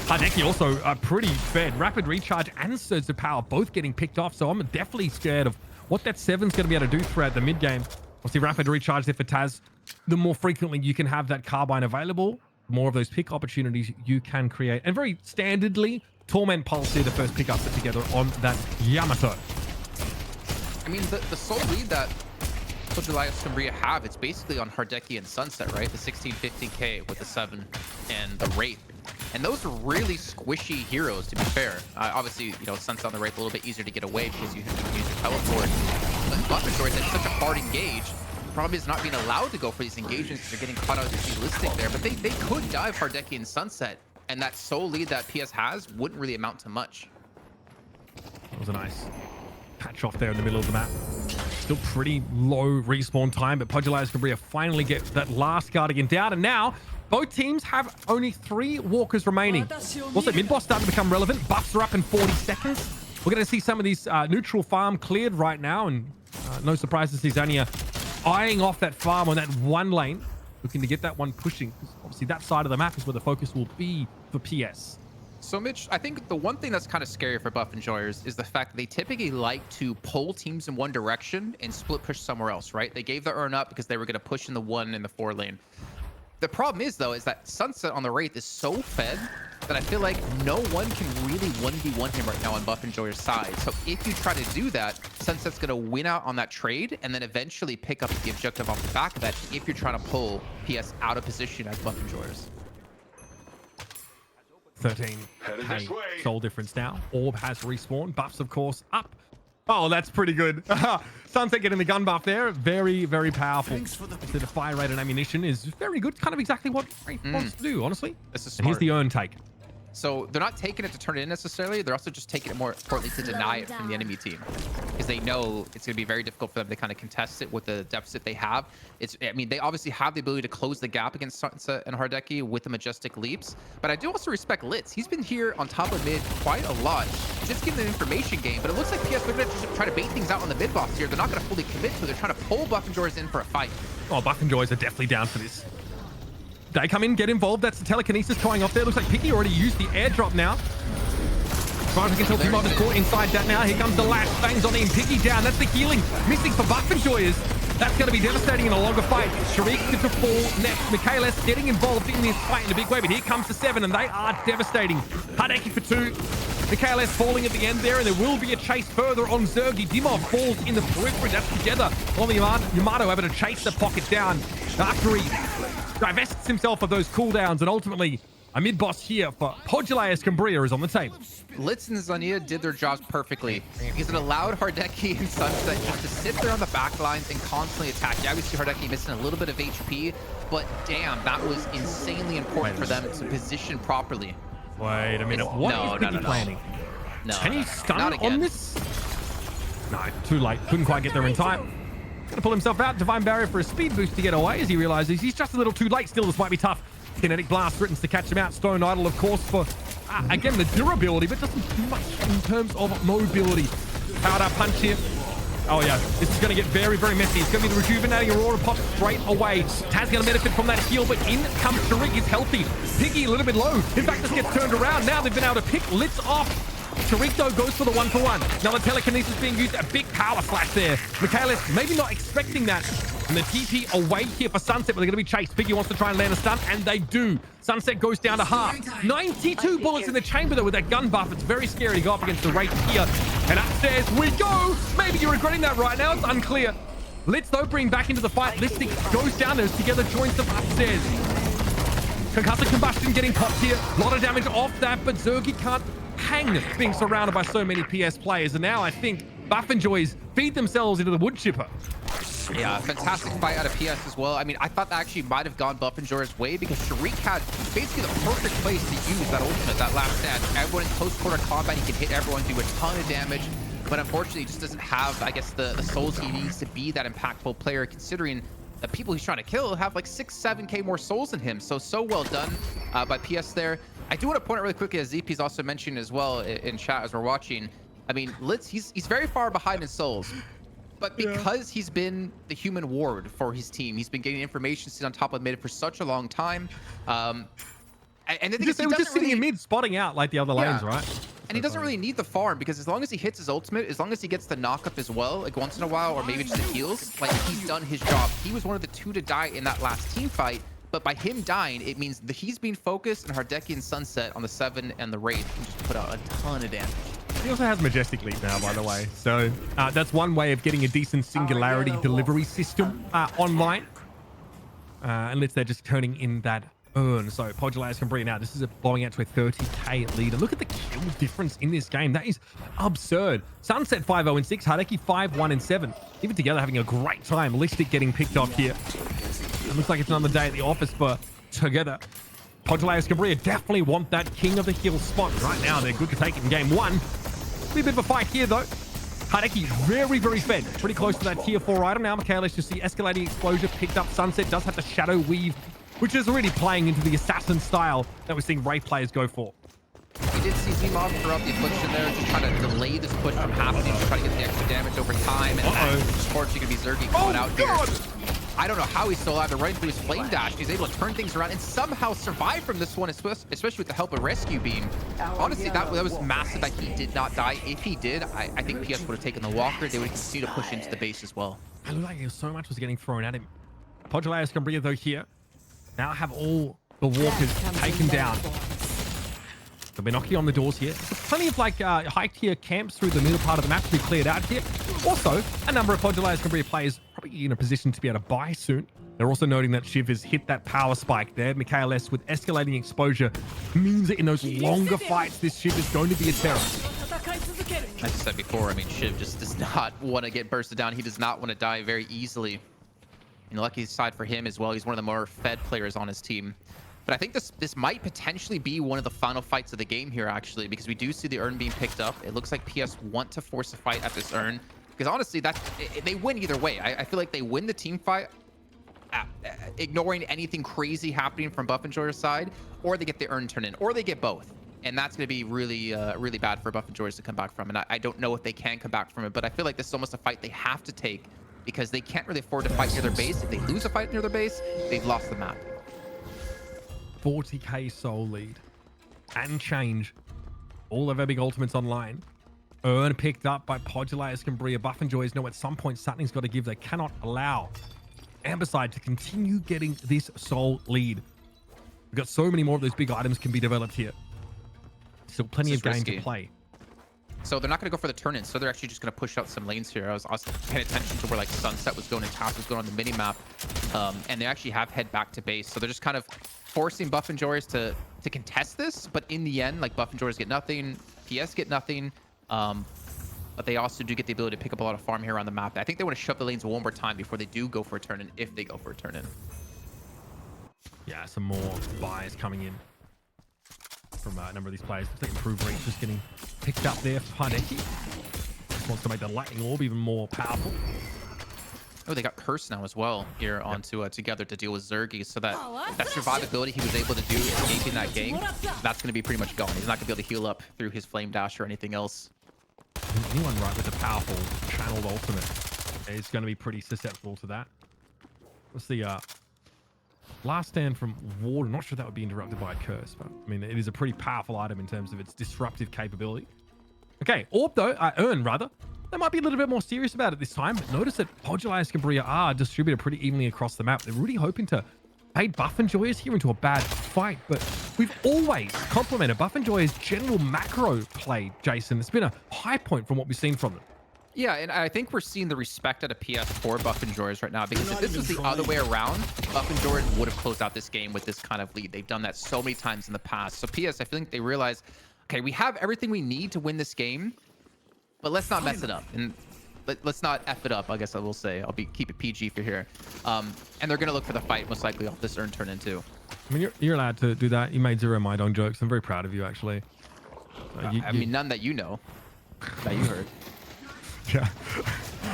Hideki also pretty fed. Rapid Recharge and Surge of Power both getting picked off. So I'm definitely scared of what that 7's going to be able to do throughout the mid game. Obviously, Rapid Recharge there for Taz. The more frequently you can have that Carbine available, the more of those pick opportunities you can create. And very standardly, Torment Pulse here, the first pick up together on that Yamato. I mean, the sole lead that Pojilaya Skumbriya have, it's basically on Hardeki and Sunset, right? The 16, 15k with the 7 and the Wraith. And those are really squishy heroes, to be fair. Obviously, Sunset on the Wraith a little bit easier to get away because you have to use your teleport. But Buff and Joyous had such a hard engage. The problem is not being allowed to go for these engagements because they're getting caught out as Listic there. But they could dive Hardeki and Sunset. And that sole lead that PS has wouldn't really amount to much. That was a nice patch off there in the middle of the map. Still pretty low respawn time, but Pojilaya Skumbriya finally gets that last Guardian down, and now both teams have only 3 walkers remaining. Also, mid-boss starting to become relevant. Buffs are up in 40 seconds. We're going to see some of these neutral farm cleared right now, and no surprise to see Zania eyeing off that farm on that 1 lane, looking to get that one pushing. Obviously, that side of the map is where the focus will be for PS. So, Mitch, I think the one thing that's kind of scary for Buff and Joyers is the fact that they typically like to pull teams in one direction and split push somewhere else, right? They gave the urn up because they were going to push in the 1 and the 4 lane. The problem is, though, is that Sunset on the Wraith is so fed that I feel like no one can really 1v1 him right now on Buff and Joyers' side. So if you try to do that, Sunset's going to win out on that trade and then eventually pick up the objective off the back of that if you're trying to pull PS out of position as Buff and Joyers. 13 soul difference now. Orb has respawned. Buffs, of course, up. Oh, that's pretty good. Sunset getting the gun buff there. Very, very powerful. The fire rate and ammunition is very good. Kind of exactly what Wraith wants to do, honestly. This is smart. And here's the urn take. So they're not taking it to turn it in necessarily. They're also just taking it more importantly to deny it from the enemy team, because they know it's going to be very difficult for them to kind of contest it with the deficit they have. I mean, they obviously have the ability to close the gap against Sunset and Hardeki with the majestic leaps, but I do also respect Litz. He's been here on top of mid quite a lot, just getting an information game. But it looks like PS they're going to just try to bait things out on the mid boss here. They're not going to fully commit to it. They're trying to pull Buff and Joyers in for a fight. Oh, Buff and Joyers are definitely down for this. They come in, get involved. That's the telekinesis going off there. Looks like Piggy already used the airdrop now. As far as we can tell, T-Mob is caught inside that now. Here comes the lash. Bangs on in. Piggy down. That's the healing. Missing for Buff and Joyers. That's going to be devastating in a longer fight. Sharik gets a fall next. Michaelis getting involved in this fight in a big way, but here comes the 7, and they are devastating. Hardeki for 2. Michaelis falling at the end there, and there will be a chase further on Zergi. Dimov falls in the periphery. That's together. Only Yamato able to chase the pocket down after he divests himself of those cooldowns, and ultimately a mid-boss here for Pojilaya Skumbriya is on the table. Litz and Zania did their jobs perfectly because it allowed Hardeki and Sunset just to sit there on the back lines and constantly attack. Yeah, we see Hardeki missing a little bit of HP, but damn, that was insanely important for them to position properly. Wait a minute. What is Piggy planning? No, Can he stun on this? No, too late. Couldn't quite get there in time. Gonna pull himself out. Divine Barrier for a speed boost to get away as he realizes he's just a little too late. Still, this might be tough. Kinetic Blast threatens to catch him out. Stone Idol, of course, for, again, the durability, but doesn't do much in terms of mobility. Powered up punch here. Oh, yeah. This is going to get very, very messy. It's going to be the Rejuvenating Aurora pop straight away. Taz going to benefit from that heal, but in comes Sharik. He's healthy. Piggy a little bit low. In fact, this gets turned around. Now they've been able to pick Litz off. Sharik, though, goes for the 1-for-1. Now the telekinesis being used. A big power slash there. Michaelis maybe not expecting that. And the TP away here for Sunset, but they're going to be chased. Piggy wants to try and land a stun, and they do. Sunset goes down to half. 92 bullets in the chamber, though, with that gun buff. It's very scary to go up against the Wraith here. And upstairs we go. Maybe you're regretting that right now. It's unclear. Let's, though, bring back into the fight. Listic goes down there. Together joins them upstairs. Concussive Combustion getting popped here. A lot of damage off that, but Zergi can't hang being surrounded by so many PS players. And now I think Buff and Joys feed themselves into the wood chipper. Yeah, fantastic fight out of PS as well. I mean, I thought that actually might have gone Buff and Joyer's way because Sharik had basically the perfect place to use that ultimate, that last stand. Everyone in close quarter combat, he can hit everyone, do a ton of damage, but unfortunately, he just doesn't have, I guess, the souls he needs to be that impactful player, considering the people he's trying to kill have like 6-7k more souls than him. So well done by PS there. I do want to point out really quickly, as ZP's also mentioned as well in chat as we're watching. I mean, Litz, he's very far behind in souls. But because he's been the human ward for his team, he's been getting information sitting on top of mid for such a long time. And I think they were just sitting in mid, spotting out like the other lanes, right? And he doesn't really need the farm because as long as he hits his ultimate, as long as he gets the knockup as well, like once in a while, or maybe just the heals, like he's done his job. He was one of the 2 to die in that last team fight. But by him dying, it means that he's being focused, and Hardeki and Sunset on the 7 and the Wraith can just put out a ton of damage. He also has Majestic Leap now, by the way. So that's one way of getting a decent Singularity delivery system online. Unless they're just turning in that urn. So Pojilaya Skumbriya now. This is blowing out to a 30k lead. And look at the kill difference in this game. That is absurd. Sunset 5-0-6. Hardeki 5-1-7. Even together having a great time. Listic getting picked off here. It looks like it's another day at the office for together. Pojilaya Skumbriya definitely want that King of the Hill spot right now. They're good to take it in game 1. Be a bit of a fight here, though. Hardeki very, very fed. Pretty close to that tier 4 item now. Michaelis just see escalating exposure picked up. Sunset does have the shadow weave, which is already playing into the assassin style that we're seeing Wraith players go for. We did see Z-Mob throw up the affliction there, just trying to delay this push from happening, just trying to get the extra damage over time. And unfortunately, going to be Zergi going out here. I don't know how he's still alive. They're running through his flame dash. He's able to turn things around and somehow survive from this one, especially with the help of Rescue Beam. Honestly, that was massive that he did not die. If he did, I think PS would have taken the walker. They would continue to push into the base as well. It looked like so much was getting thrown at him. Pojilaya Skumbriya, though, here now have all the walkers taken down. So we're knocking on the doors here. There's plenty of like high tier camps through the middle part of the map to be cleared out here. Also, a number of Pojilaya Skumbriya players probably in a position to be able to buy soon. They're also noting that Shiv has hit that power spike there. Michaelis with escalating exposure means that in those longer fights, this Shiv is going to be a terror. As I said before, I mean, Shiv just does not want to get bursted down. He does not want to die very easily. And lucky side for him as well, he's one of the more fed players on his team. But I think this might potentially be one of the final fights of the game here, actually, because we do see the urn being picked up. It looks like PS want to force a fight at this urn, because honestly, they win either way. I feel like they win the team fight, ignoring anything crazy happening from Buff Enjoyer's side, or they get the urn turn in, or they get both. And that's going to be really, really bad for Buff Enjoyers to come back from. And I don't know if they can come back from it, but I feel like this is almost a fight they have to take, because they can't really afford to fight near their base. If they lose a fight near their base, they've lost the map. 40k soul lead and change. All of our big ultimates online. Urn picked up by Pojilaya Skumbriya. Buff Enjoyers know at some point something's got to give. They cannot allow Amberside to continue getting this soul lead. We've got so many more of those big items can be developed here. Still plenty of game to play. So they're not going to go for the turn-in, so they're actually just going to push out some lanes here. I was paying attention to where like Sunset was going and Task was going on the mini-map, and they actually have head back to base. So they're just kind of forcing Buff Enjoyers to contest this, but in the end, like Buff Enjoyers get nothing, PS get nothing, but they also do get the ability to pick up a lot of farm here on the map. I think they want to shove the lanes one more time before they do go for a turn-in, if they go for a turn-in. Yeah, some more buys coming in from a number of these players. Looks like improved reach just getting picked up there for Hideki. Just wants to make the lightning orb even more powerful. Oh, they got Curse now as well here onto together to deal with Zergy, so that survivability he was able to do escaping that gank, that's going to be pretty much gone. He's not going to be able to heal up through his Flame Dash or anything else. Anyone right with a powerful channeled ultimate is going to be pretty susceptible to that. What's the last stand from Ward? I'm not sure that would be interrupted by a curse, but I mean, it is a pretty powerful item in terms of its disruptive capability. Okay, Orb though, Urn rather. They might be a little bit more serious about it this time, but notice that Pojilaya Skumbriya are distributed pretty evenly across the map. They're really hoping to bait Buff Enjoyers here into a bad fight, but we've always complimented Buff Enjoyers' general macro play, Jason. It's been a high point from what we've seen from them. Yeah, and I think we're seeing the respect out of PS for Buff Enjoyers right now, because if this was the other way around, Buff Enjoyers would have closed out this game with this kind of lead. They've done that so many times in the past. So PS, I think they realize, okay, we have everything we need to win this game, but let's not mess it up. And let's not F it up, I guess I will say. Keep it PG for here. And they're going to look for the fight, most likely, off this urn turn-in too. I mean, you're allowed to do that. You made 0 Mydong jokes. I'm very proud of you, actually. I mean, none that you know, that you heard. Yeah.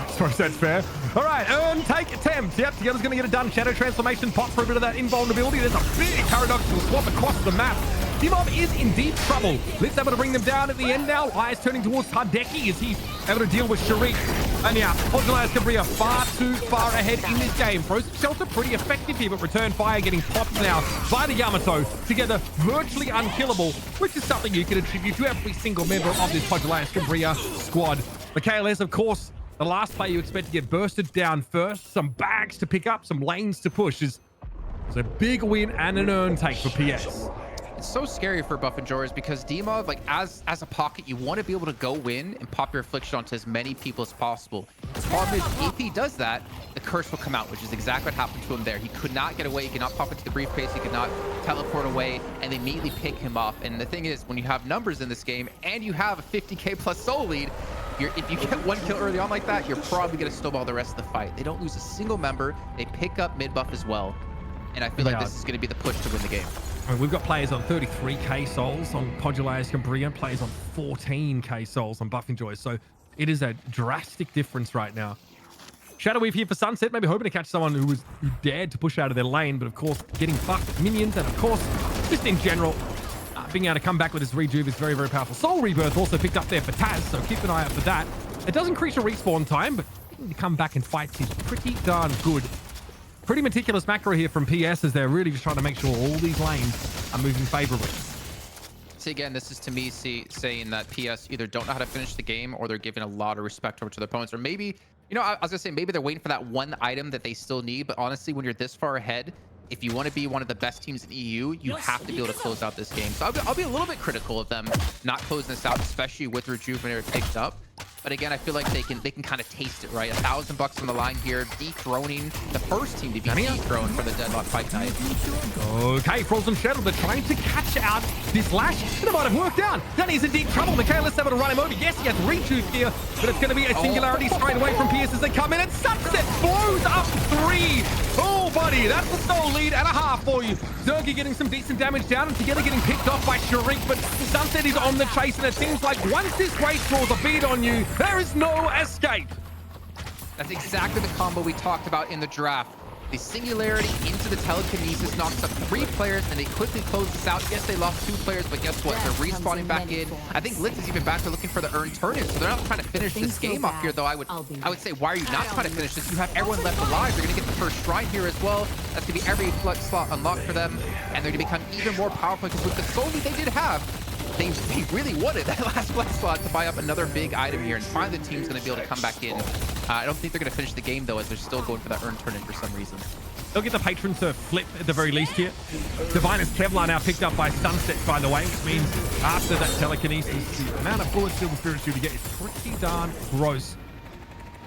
Sorry, that's fair. All right, Urn, take attempt. Yep, Together's going to get it done. Shadow Transformation, pop for a bit of that invulnerability. There's a big paradoxical swap across the map. Dimov is in deep trouble. Litt's able to bring them down at the end now. Eyes turning towards Hideki as he's able to deal with Sharik. And yeah, Pojilaya Skumbriya far too far ahead in this game. Frozen Shelter pretty effective here, but Return Fire getting popped now by the Yamato. Together, virtually unkillable, which is something you can attribute to every single member of this Pojilaya Skumbriya squad. The KLS, of course, the last player you expect to get bursted down first. Some bags to pick up, some lanes to push. Is a big win and an urn take for PS. It's so scary for Buff Enjoyers because Dimov, like as a pocket, you want to be able to go in and pop your affliction onto as many people as possible. The problem is, if he does that, the curse will come out, which is exactly what happened to him there. He could not get away. He could not pop into the briefcase. He could not teleport away, and they immediately pick him off. And the thing is, when you have numbers in this game and you have a 50k plus soul lead, if you get one kill early on like that, you're probably going to snowball the rest of the fight. They don't lose a single member. They pick up mid buff as well. And I feel like this is going to be the push to win the game. I mean, we've got players on 33k souls on Pojilaya Skumbriya, players on 14k souls on Buff Enjoyers. So it is a drastic difference right now. Shadow Weave here for Sunset, maybe hoping to catch someone who dared to push out of their lane, but of course getting fucked with minions, and of course just in general being able to come back with his rejuve is very, very powerful. Soul Rebirth also picked up there for Taz, so keep an eye out for that. It does increase your respawn time, but to come back and fight is pretty darn good. Pretty meticulous macro here from PS as they're really just trying to make sure all these lanes are moving favorably. See, again, this is to me saying that PS either don't know how to finish the game or they're giving a lot of respect over to their opponents. Or maybe, you know, I was going to say maybe they're waiting for that one item that they still need. But honestly, when you're this far ahead, if you want to be one of the best teams in EU, you have to be able to close out this game. So I'll be a little bit critical of them not closing this out, especially with Rejuvenator picked up. But again, I feel like they can kind of taste it, right? $1,000 on the line here, dethroning the first team to be dethroned for the Deadlock Fight Night. Okay, Frozen Shadow, they're trying to catch out this Lash. It might have worked out. Danny's in deep trouble. Michaela's able to run him over. Yes, he has rejuve here, but it's going to be a singularity straight away from PS as they come in, and Sunset blows up 3. Oh buddy. That's the sole lead and a half for you. Zergy getting some decent damage down and together getting picked off by Sharik, but Sunset is on the chase, and it seems like once this race draws a beat on you, there is no escape. That's exactly the combo we talked about in the draft. The singularity into the telekinesis knocks up 3 players, and they quickly close this out. Yes, they lost 2 players, but guess what? They're respawning back in. I think Litz is even back to looking for the earned turn-in, so they're not trying to finish this game off here, though. I would say, why are you not trying to finish this? You have everyone left alive. They're going to get the first shrine here as well. That's going to be every flex slot unlocked for them, and they're going to become even more powerful because with the soul lead they did have, they really wanted that last flex slot to buy up another big item here, and finally the team's going to be able to come back in. I don't think they're going to finish the game, though, as they're still going for that earned turn-in for some reason. They'll get the patron to flip at the very least here. Diviner's Kevlar now picked up by Sunset, by the way, which means after that telekinesis, the amount of bullets Silver Spirit's due to get is pretty darn gross.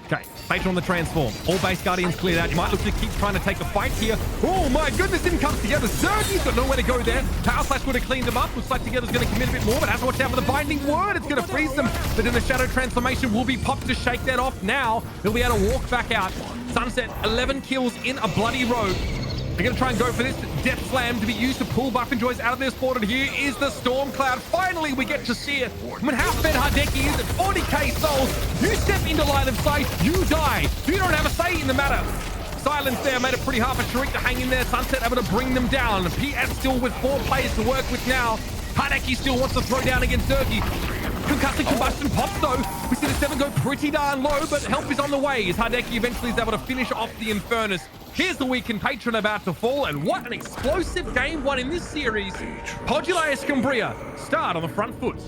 Okay, Patron on the transform. All base guardians cleared out. You might look to keep trying to take a fight here. Oh my goodness, didn't come together. Zergy's got nowhere to go there. Power Slash would have cleaned him up. Looks like Together's going to commit a bit more, but has to watch out for the Binding Word. It's going to freeze them. But then the Shadow Transformation will be popped to shake that off. Now he'll be able to walk back out. Sunset, 11 kills in a bloody row. They're going to try and go for this Death Slam to be used to pull Buffinjoys out of their sport. And here is the Storm Cloud. Finally, we get to see it. When how fed Hardeki is at 40k souls, you step into line of sight, you die. You don't have a say in the matter. Silence there made it pretty hard for Sharik to hang in there. Sunset able to bring them down. PS still with 4 players to work with now. Hardeki still wants to throw down against Zergy. Concussive combustion pops though. We see the 7 go pretty darn low, but help is on the way as Hardeki eventually is able to finish off the Infernus. Here's the weakened patron about to fall, and what an explosive game 1 in this series. Pojilaya Skumbriya start on the front foot.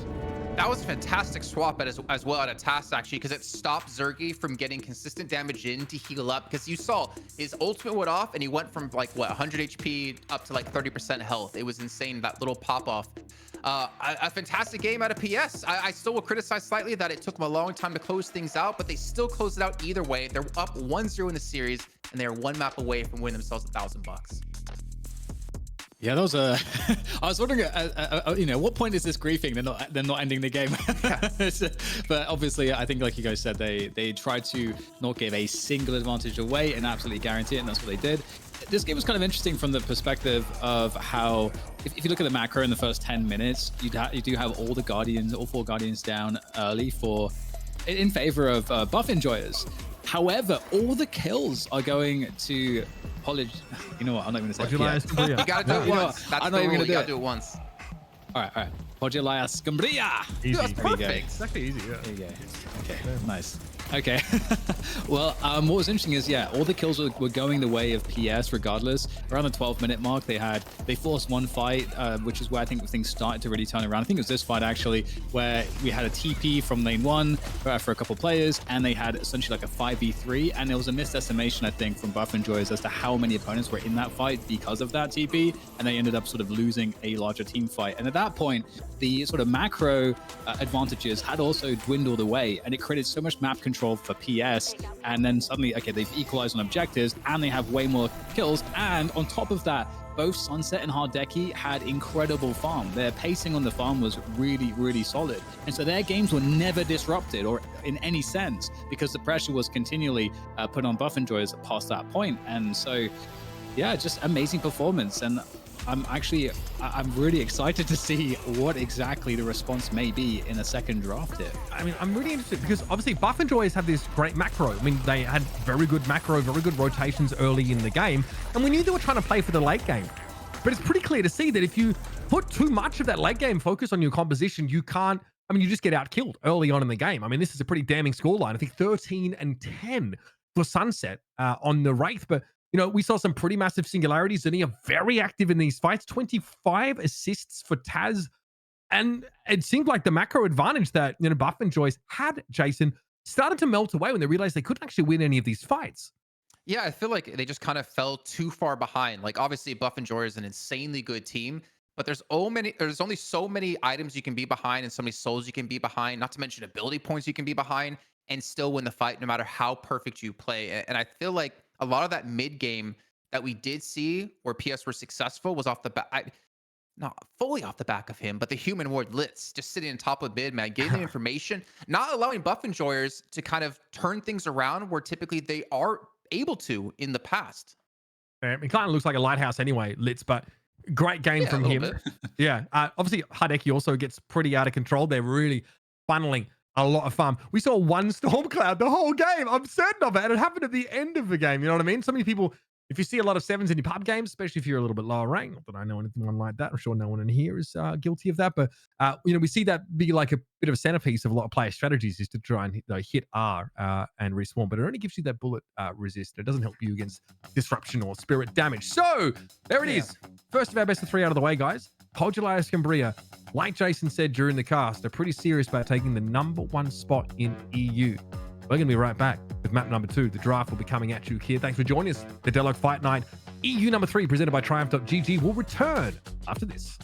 That was a fantastic swap as well at a task, actually, because it stopped Zergy from getting consistent damage in to heal up, because you saw his ultimate went off and he went from like what 100 HP up to like 30% health. It was insane, that little pop off. A fantastic game out of PS. I still will criticize slightly that it took them a long time to close things out, but they still closed it out either way. They're up 1-0 in the series, and they're 1 map away from winning themselves $1,000. Yeah, that was a. I was wondering, you know, what point is this griefing? They're not ending the game. But obviously, I think, like you guys said, they tried to not give a single advantage away and absolutely guarantee it, and that's what they did. This game was kind of interesting from the perspective of how, if you look at the macro in the first 10 minutes, you do have all 4 guardians down early in favor of buff enjoyers. However, all the kills are going to you know what? I'm not going to say it. You got to do it once. That's the rule. You got to do it once. All right. Pojilaya Skumbriya. Easy. That's perfect. It's actually easy, yeah. There you go. Okay, nice. Okay. Well, what was interesting is, yeah, all the kills were going the way of PS regardless. Around the 12-minute mark, they forced one fight, which is where I think things started to really turn around. I think it was this fight, actually, where we had a TP from lane 1 for a couple players, and they had essentially like a 5v3, and there was a misestimation, I think, from Buffinjoys as to how many opponents were in that fight because of that TP, and they ended up sort of losing a larger team fight. And at that point, the sort of macro advantages had also dwindled away, and it created so much map control for PS, and then suddenly, okay, they've equalized on objectives and they have way more kills, and on top of that, both Sunset and Hardeki had incredible farm. Their pacing on the farm was really, really solid, and so their games were never disrupted or in any sense because the pressure was continually put on Buffinjoys past that point. And so yeah, just amazing performance, and I'm really excited to see what exactly the response may be in a second draft here. I mean, I'm really interested because obviously Buffinjoys have this great macro. I mean, they had very good macro, very good rotations early in the game, and we knew they were trying to play for the late game. But it's pretty clear to see that if you put too much of that late game focus on your composition, you just get out killed early on in the game. I mean, this is a pretty damning scoreline. I think 13-10 for Sunset on the Wraith, but you know, we saw some pretty massive singularities. Zinni are very active in these fights. 25 assists for Taz. And it seemed like the macro advantage that, you know, Buffinjoys had, Jason, started to melt away when they realized they couldn't actually win any of these fights. Yeah, I feel like they just kind of fell too far behind. Like, obviously, Buffinjoy is an insanely good team, but there's only so many items you can be behind and so many souls you can be behind, not to mention ability points you can be behind and still win the fight no matter how perfect you play. And I feel like a lot of that mid game that we did see where PS were successful was off the back, not fully off the back of him, but the human ward Litz just sitting on top of mid, man, getting the information, not allowing Buffinjoyers to kind of turn things around where typically they are able to in the past. It kind of looks like a lighthouse anyway, Litz, but great game Yeah, a from little him. bit. Yeah. Obviously, Hideki also gets pretty out of control. They're really funneling a lot of fun. We saw one storm cloud the whole game. I'm certain of it. And it happened at the end of the game. You know what I mean? So many people, if you see a lot of sevens in your pub games, especially if you're a little bit lower ranked, not that I know anyone like that. I'm sure no one in here is guilty of that. But, we see that be like a bit of a centerpiece of a lot of player strategies is to try and hit R and respawn. But it only gives you that bullet resist. It doesn't help you against disruption or spirit damage. So there it is. First of our best of 3 out of the way, guys. Pojilaya Skumbriya, like Jason said during the cast, are pretty serious about taking the #1 spot in EU. We're going to be right back with map number 2. The draft will be coming at you here. Thanks for joining us. The Deadlock Fight Night EU number 3, presented by Triumph.gg, will return after this.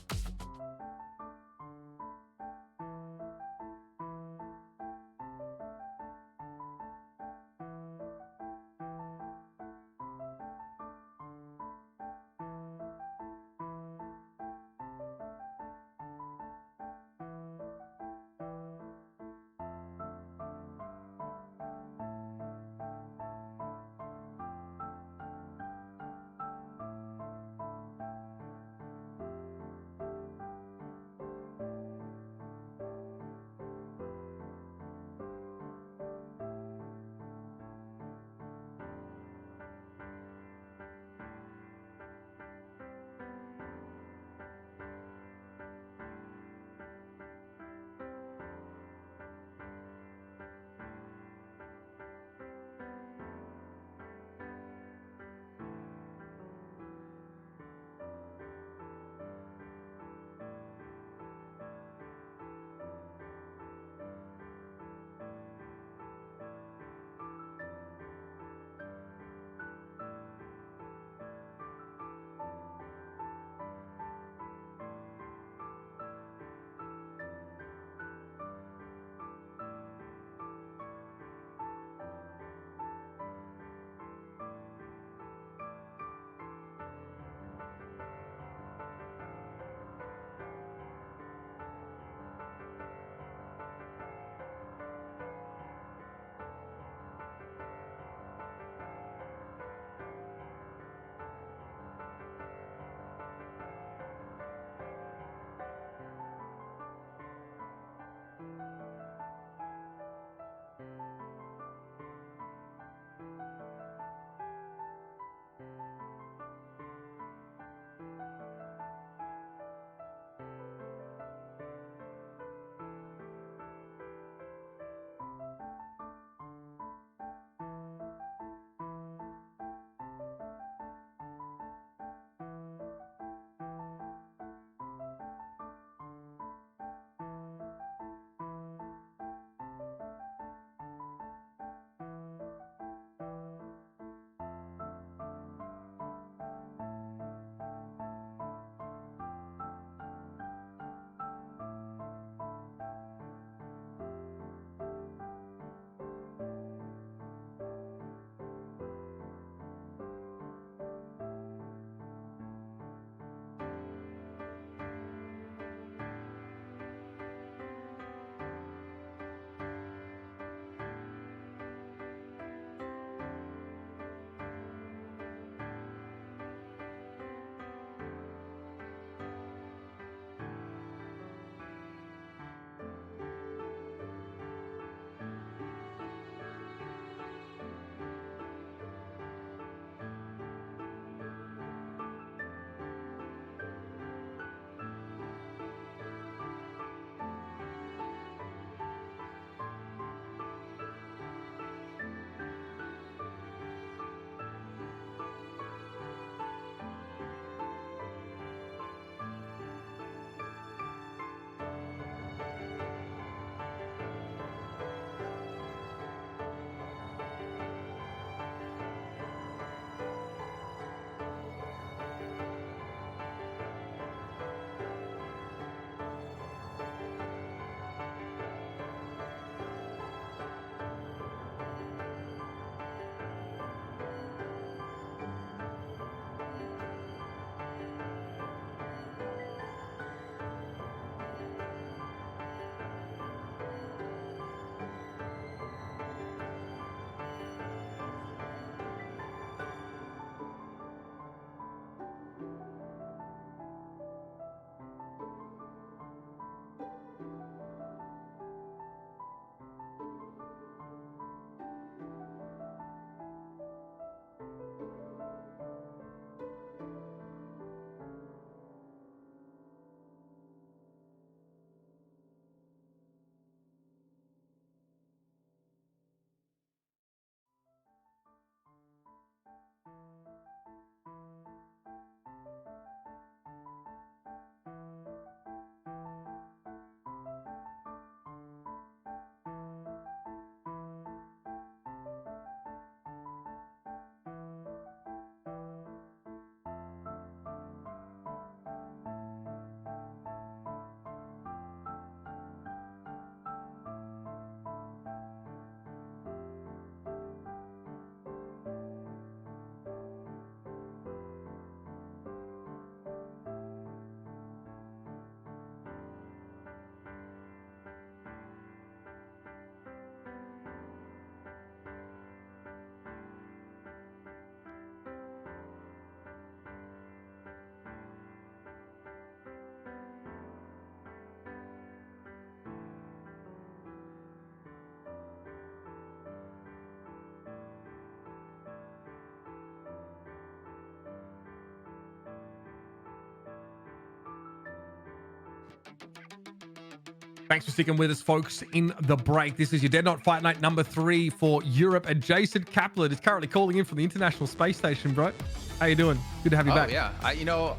Thanks for sticking with us, folks, in the break. This is your Deadlock Fight Night number 3 for Europe. And Jason Kaplan is currently calling in from the International Space Station, bro. How you doing? Good to have you back. Yeah. I don't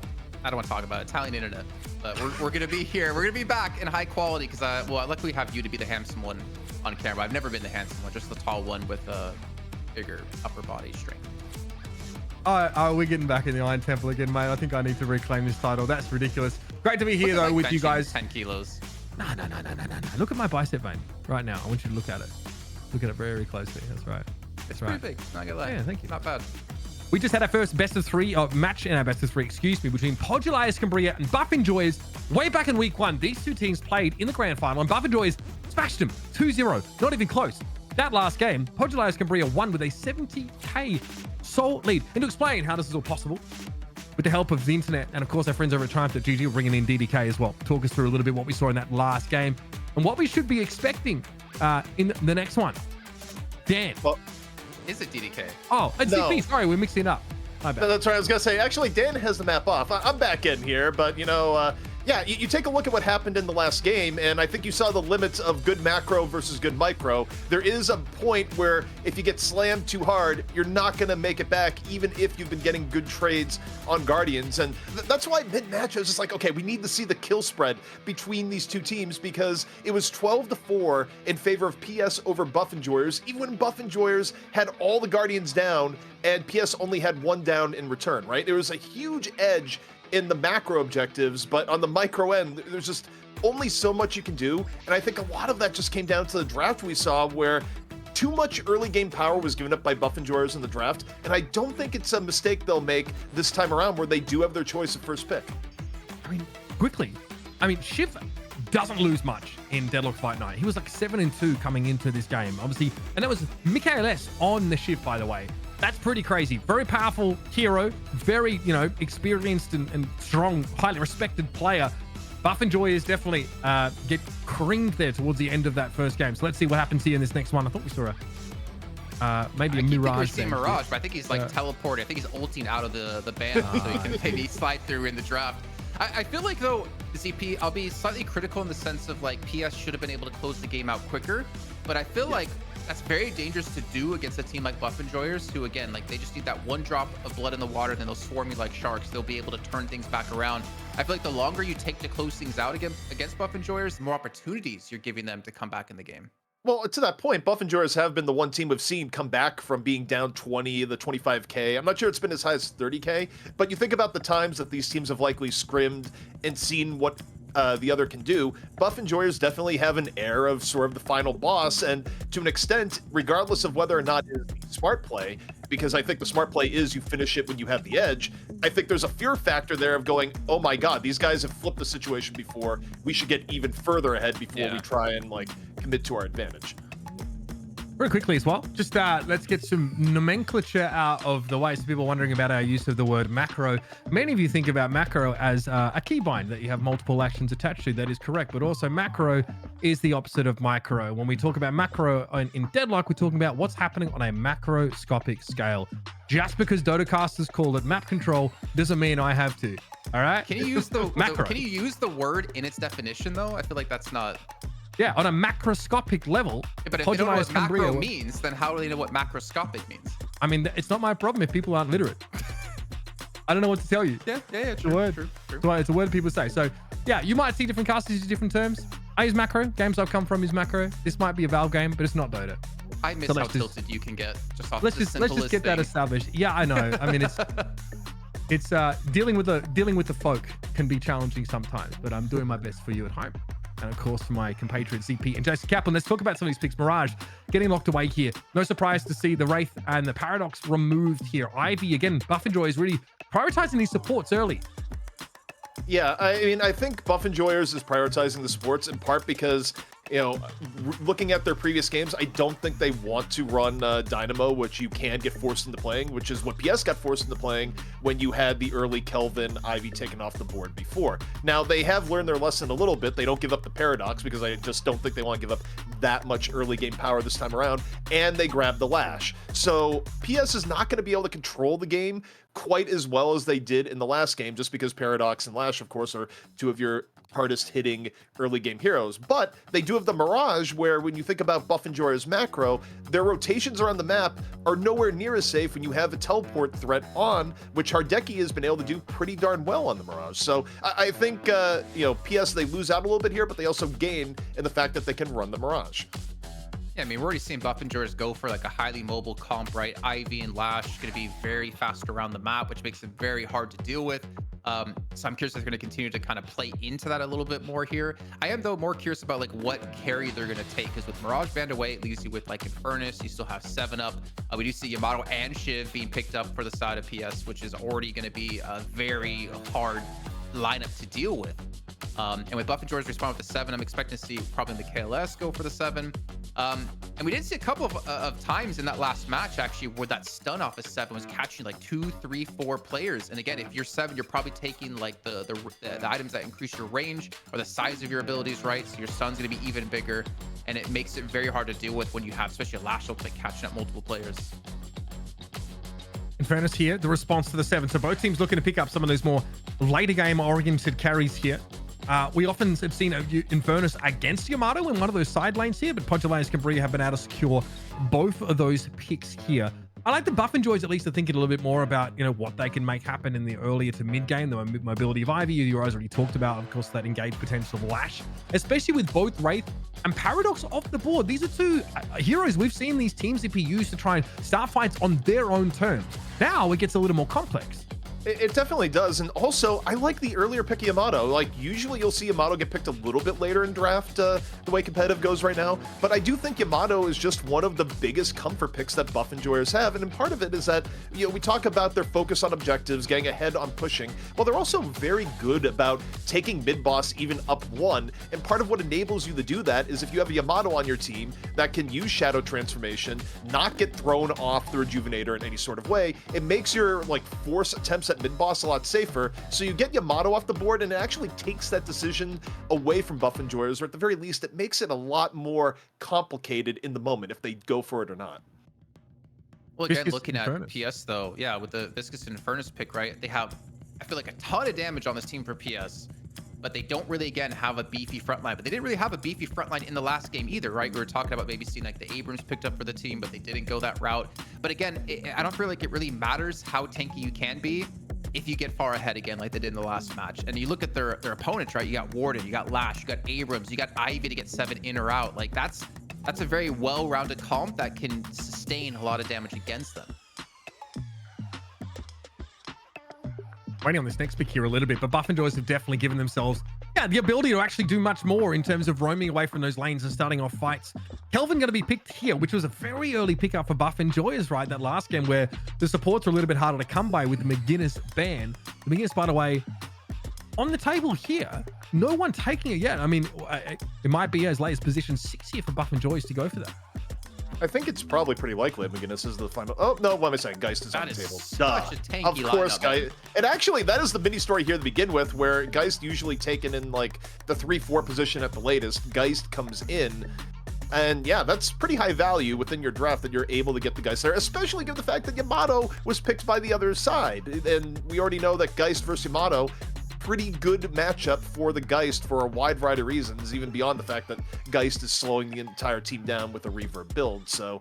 want to talk about Italian internet, but we're going to be here. We're going to be back in high quality because, well, luckily we have you to be the handsome one on camera. I've never been the handsome one, just the tall one with a bigger upper body strength. We're getting back in the Iron Temple again, mate. I think I need to reclaim this title. That's ridiculous. Great to be here, though, with you guys. 10 kilos. No. Look at my bicep vein right now. I want you to look at it. Look at it very closely. That's right. It's pretty big. Not gonna lie. Yeah, thank you. Not bad. We just had our first best of 3 match in our best of 3, between Pojilaya Skumbriya and Buff Enjoyers. Way back in week 1, these two teams played in the grand final, and Buff Enjoyers smashed them 2-0. Not even close. That last game, Pojilaya Skumbriya won with a 70k soul lead. And to explain how this is all possible, with the help of the internet and of course our friends over at Triumph.gg, we're bringing in DDK as well. Talk us through a little bit what we saw in that last game and what we should be expecting in the next one. Dan. Well, is it DDK? Oh, it's no. CP. Sorry, we're mixing it up. My bad. No, that's right. I was gonna say, actually, Dan has the map off. I'm back in here, but yeah, you take a look at what happened in the last game, and I think you saw the limits of good macro versus good micro. There is a point where if you get slammed too hard, you're not going to make it back, even if you've been getting good trades on Guardians. And that's why mid-match I was just like, okay, we need to see the kill spread between these two teams, because it was 12-4 in favor of PS over Buff Enjoyers, even when Buff Enjoyers had all the Guardians down and PS only had 1 down in return, right? There was a huge edge in the macro objectives, but on the micro end, there's just only so much you can do. And I think a lot of that just came down to the draft we saw, where too much early game power was given up by Buff Enjoyers in the draft. And I don't think it's a mistake they'll make this time around, where they do have their choice of first pick. I mean, quickly. Shiv doesn't lose much in Deadlock Fight Night. He was like 7-2 coming into this game, obviously. And that was Mikael S on the Shiv, by the way. That's pretty crazy. Very powerful hero, very, experienced and strong, highly respected player. Buff Enjoyers definitely get creamed there towards the end of that first game. So let's see what happens here in this next one. I thought we saw maybe a Mirage. I Mirage, but I think he's like teleported. I think he's ulting out of the band so he can maybe slide through in the draft. I feel like, though, ZP, I'll be slightly critical in the sense of, like, PS should have been able to close the game out quicker, but I feel like that's very dangerous to do against a team like Buff Enjoyers, who, again, like, they just need that 1 drop of blood in the water, then they'll swarm you like sharks. They'll be able to turn things back around. I feel like the longer you take to close things out against Buff Enjoyers, the more opportunities you're giving them to come back in the game. Well, to that point, Buff Enjoyers have been the one team we've seen come back from being down 20, the 25K. I'm not sure it's been as high as 30K, but you think about the times that these teams have likely scrimmed and seen what the other can do. Buff Enjoyers definitely have an air of sort of the final boss, and to an extent, regardless of whether or not it's smart play, because I think the smart play is you finish it when you have the edge, I think there's a fear factor there of going, oh my god, these guys have flipped the situation before, we should get even further ahead before we try and commit to our advantage. Very quickly as well, just let's get some nomenclature out of the way. So people wondering about our use of the word macro. Many of you think about macro as a keybind that you have multiple actions attached to. That is correct, but also macro is the opposite of micro. When we talk about macro in Deadlock, we're talking about what's happening on a macroscopic scale. Just because Dotacasters call it map control doesn't mean I have to. All right? Can you use the macro? Can you use the word in its definition though? I feel like that's not. Yeah, on a macroscopic level. Yeah, but if they don't know what macro means, then how do they know what macroscopic means? I mean, it's not my problem if people aren't literate. I don't know what to tell you. Yeah, true, it's a word. True. It's a word people say. So, yeah, you might see different casters use different terms. I use macro. Games I've come from use macro. This might be a Valve game, but it's not Dota. I miss how tilted you can get just off let's just get that established. Yeah, I know. I mean, it's dealing with the folk can be challenging sometimes, but I'm doing my best for you at home. And of course, for my compatriot ZP and Jason Kaplan, let's talk about some of these picks. Mirage getting locked away here. No surprise to see the Wraith and the Paradox removed here. Ivy, again, Buff Enjoy is really prioritizing these supports early. Yeah, I mean, I think Buff Enjoyers is prioritizing the supports in part because, looking at their previous games, I don't think they want to run Dynamo, which you can get forced into playing, which is what PS got forced into playing when you had the early Kelvin Ivy taken off the board before. Now, they have learned their lesson a little bit. They don't give up the Paradox because I just don't think they want to give up that much early game power this time around, and they grab the Lash. So PS is not going to be able to control the game quite as well as they did in the last game, just because Paradox and Lash, of course, are two of your hardest hitting early game heroes. But they do have the Mirage, where when you think about Buff and Jorah's macro, their rotations around the map are nowhere near as safe when you have a teleport threat on, which Hardeki has been able to do pretty darn well on the Mirage. So I think, PS, they lose out a little bit here, but they also gain in the fact that they can run the Mirage. Yeah, I mean, we're already seeing Buff and Jorahs go for like a highly mobile comp, right? Ivy and Lash going to be very fast around the map, which makes it very hard to deal with. So I'm curious if they're going to continue to kind of play into that a little bit more here. I am, though, more curious about like what carry they're going to take, because with Mirage banned away, it leaves you with like Infernus. You still have 7-Up. We do see Yamato and Shiv being picked up for the side of PS, which is already going to be a very hard lineup to deal with. And with Buff and Jorahs respond with the 7, I'm expecting to see probably the KLS go for the 7. And we did see a couple of times in that last match, actually, where that stun off of 7 was catching like 2, 3, 4 players. And again, if you're 7, you're probably taking like the items that increase your range or the size of your abilities, right? So your stun's going to be even bigger, and it makes it very hard to deal with when you have, especially a Lash ult, like catching up multiple players. In fairness here, the response to the 7. So both teams looking to pick up some of those more later game oriented carries here. We often have seen Infernus against Yamato in one of those side lanes here, but Pojilaya Skumbriya have been able to secure both of those picks here. I like the Buff and Joys at least are thinking a little bit more about, what they can make happen in the earlier to mid game. The mobility of Ivy, you guys already talked about, of course, that engaged potential of Lash, especially with both Wraith and Paradox off the board. These are two heroes we've seen these teams be used to try and start fights on their own terms. Now it gets a little more complex. It definitely does. And also, I like the earlier pick of Yamato. Like, usually you'll see Yamato get picked a little bit later in draft, the way competitive goes right now. But I do think Yamato is just one of the biggest comfort picks that Buff and Joyers have. And part of it is that, we talk about their focus on objectives, getting ahead on pushing. Well, they're also very good about taking mid-boss even up 1. And part of what enables you to do that is if you have a Yamato on your team that can use Shadow Transformation, not get thrown off the Rejuvenator in any sort of way, it makes your, force attempts at mid-boss a lot safer. So you get Yamato off the board, and it actually takes that decision away from Buff and Joyers, or at the very least, it makes it a lot more complicated in the moment if they go for it or not. Well, again, Viscous looking at Infernus. PS, though, yeah, with the Viscous and Infernus pick, right, they have, I feel like, a ton of damage on this team for PS, but they don't really, again, have a beefy front line. But they didn't really have a beefy front line in the last game either, right? We were talking about maybe seeing like the Abrams picked up for the team, but they didn't go that route. But again, I don't feel like it really matters how tanky you can be if you get far ahead again, like they did in the last match. And you look at their opponents, right? You got Warden, you got Lash, you got Abrams, you got Ivy to get 7 in or out. Like that's a very well-rounded comp that can sustain a lot of damage against them. Waiting on this next pick here a little bit, but Buff and Joys have definitely given themselves the ability to actually do much more in terms of roaming away from those lanes and starting off fights. Kelvin going to be picked here, which was a very early pickup for Buff and Joyers, right? That last game where the supports were a little bit harder to come by with the McGinnis ban. The McGinnis, by the way, on the table here, no one taking it yet. I mean, it might be as late as position 6 here for Buff and Joyers to go for that. I think it's probably pretty likely McGinnis is the final. Oh, no, what am I saying? Geist is on the table. Such a tanky of course, lineup, Geist. And actually, that is the mini story here to begin with, where Geist usually taken in the 3-4 position at the latest. Geist comes in. And yeah, that's pretty high value within your draft that you're able to get the Geist there, especially given the fact that Yamato was picked by the other side. And we already know that Geist versus Yamato, pretty good matchup for the Geist for a wide variety of reasons, even beyond the fact that Geist is slowing the entire team down with a reverb build. So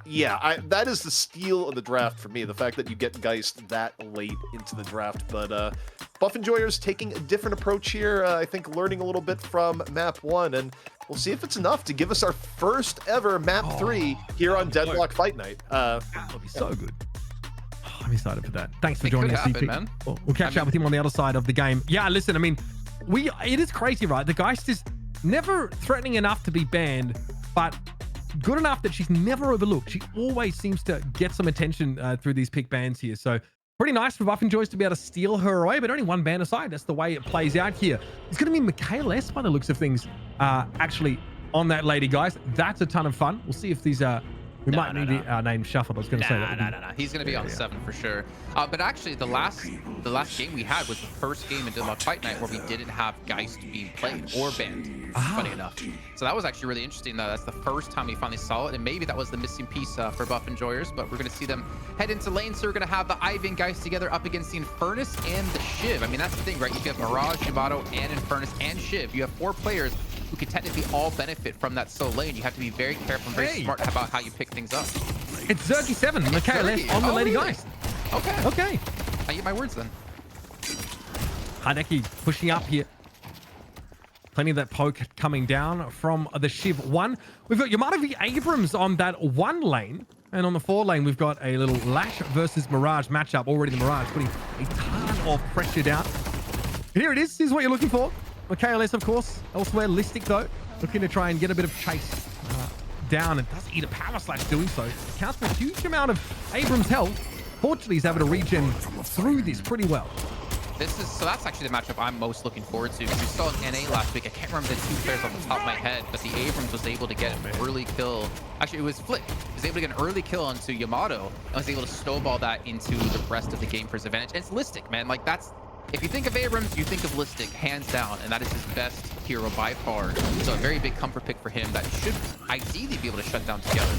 yeah, that is the steal of the draft for me, the fact that you get Geist that late into the draft. But Buff and Joyers taking a different approach here, I think learning a little bit from map 1, and we'll see if it's enough to give us our first ever map 3 here on Deadlock Fight Night. That'll be so good. I'm excited for that. Thanks for It joining could us, happen, CP. man. We'll catch up with him on the other side of the game. Yeah, listen, I mean, it is crazy, right? The Geist is never threatening enough to be banned, but good enough that she's never overlooked. She always seems to get some attention through these pick bans here. So pretty nice for Buff and Joyce to be able to steal her away, but only one ban aside. That's the way it plays out here. It's going to be Mikhail S by the looks of things, actually on that lady, guys. That's a ton of fun. We'll see if these We might need our name shuffled. I was going to say that. Nah. He's going to be on 7 for sure. But actually, the last game we had was the first game in Deadlock Fight Night where we didn't have Geist being played or banned, funny enough. So that was actually really interesting. That's the first time we finally saw it, and maybe that was the missing piece for Buff Enjoyers, but we're going to see them head into lane. So we're going to have the Ivy and Geist together up against the Infernus and the Shiv. I mean, that's the thing, right? You have Mirage, Yamato, and Infernus, and Shiv. You have 4 players who could technically all benefit from that solo lane. You have to be very careful and very smart about how you pick things up. It's Zergy7, Michaelis on the Lady really? Geist. Okay. I get my words then. Hideki pushing up here. Plenty of that poke coming down from the Shiv 1. We've got Yamato v Abrams on that 1 lane. And on the 4 lane, we've got a little Lash versus Mirage matchup. Already the Mirage putting a ton of pressure down. And here it is. Here's what you're looking for. Michaelis, of course. Elsewhere, Listic, though. Looking to try and get a bit of chase down, and does eat a power slash doing so. Counts for a huge amount of Abrams' health. Fortunately, he's able to regen through this pretty well. So that's actually the matchup I'm most looking forward to, because we saw in NA last week. I can't remember the 2 players off the top of my head, but the Abrams was able to get an early kill. Actually, it was Flick. He was able to get an early kill onto Yamato and was able to snowball that into the rest of the game for his advantage. And it's Listic, man. Like, that's... If you think of Abrams, you think of Listic, hands down, and that is his best hero by far. So a very big comfort pick for him that should ideally be able to shut down together.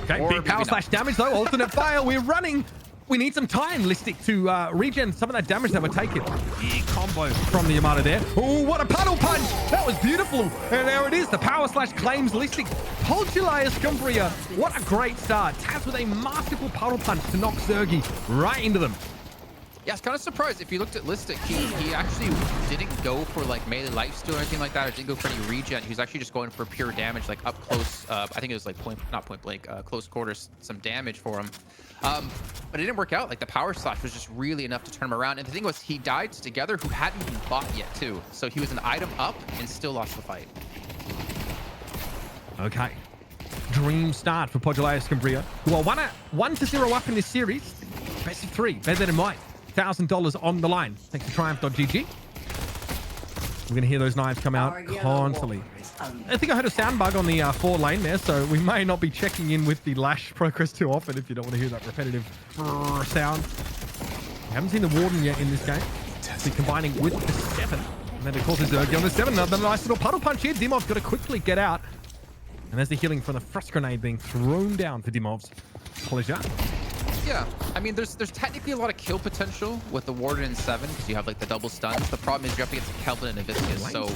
Okay, Or big power maybe slash damage, though. Alternate fire. We're running. We need some time, Listic, to regen some of that damage that we're taking. Big combo from the Yamato there. Oh, what a puddle punch. That was beautiful. And there it is. The power slash claims Listic. Pojilaya Skumbriya. What a great start. Taz with a masterful puddle punch to knock Zergy right into them. Yeah, I was kind of surprised. If you looked at Listic, he actually didn't go for like melee lifesteal or anything like that, or didn't go for any regen. He was actually just going for pure damage, like up close. I think it was like not point blank, close quarters, some damage for him. But it didn't work out. Like the power slash was just really enough to turn him around. And the thing was, he died to Together, who hadn't even fought yet too. So he was an item up and still lost the fight. Okay. Dream start for Pojilaya Skumbriya, who are 1-0 up in this series. Best of 3. Bear that in mind. $1,000 on the line. Thanks to Triumph.gg. We're going to hear those knives come out constantly. I think I heard a sound bug on the 4 lane there, so we may not be checking in with the Lash progress too often if you don't want to hear that repetitive sound. We haven't seen the Warden yet in this game. So combining with the 7. And then, of course, there's Zergy on the 7. Another nice little puddle punch here. Dimov's got to quickly get out. And there's the healing from the Frost Grenade being thrown down for Dimov's pleasure. Yeah, I mean, there's technically a lot of kill potential with the Warden in 7 because you have like the double stuns. The problem is you're up against a Kelvin and a Viscous, so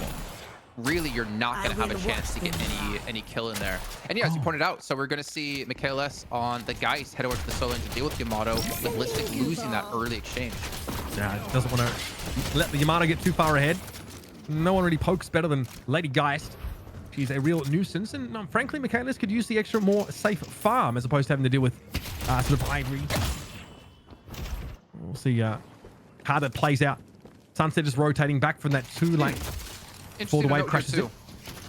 really you're not going to have a chance to get any kill in there. And yeah, as you pointed out, so we're going to see Michaelis on the Geist head over to the solo lane to deal with Yamato, with Listic losing that early exchange. Yeah, doesn't want to let the Yamato get too far ahead. No one really pokes better than Lady Geist. She's a real nuisance, and frankly, Michaelis could use the extra more safe farm as opposed to having to deal with sort of Ivory. We'll see how that plays out. Sunset just rotating back from that 2 lane. For the wave crashes it.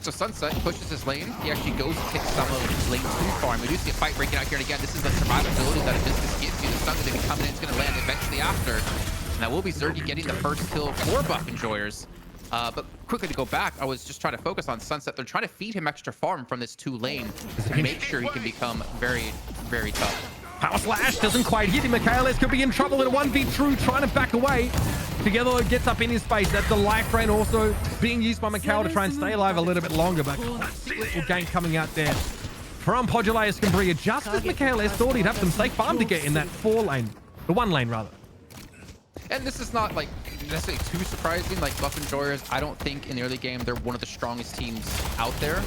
So Sunset pushes his lane. He actually goes to take some of lane 2 farm. We do see a fight breaking out here, and again, this is the survivability that a Viscous gives you. The sun's going to be coming in. It's going to land eventually after. And that will be Zergy getting the first kill for Buff Enjoyers. But quickly to go back, I was just trying to focus on Sunset. They're trying to feed him extra farm from this 2 lane to make sure he can become very, very tough. Power slash doesn't quite hit him. Michaelis could be in trouble in a 1v2, trying to back away. Together gets up in his space. That's the life drain also being used by Michael to try and stay alive a little bit longer. But classic little gank coming out there from Pojilaya Skumbriya, just as Michaelis thought he'd have some safe farm to get in that 4 lane. The 1 lane, rather. And this is not like necessarily too surprising. Like Buff Enjoyers, I don't think in the early game they're one of the strongest teams out there.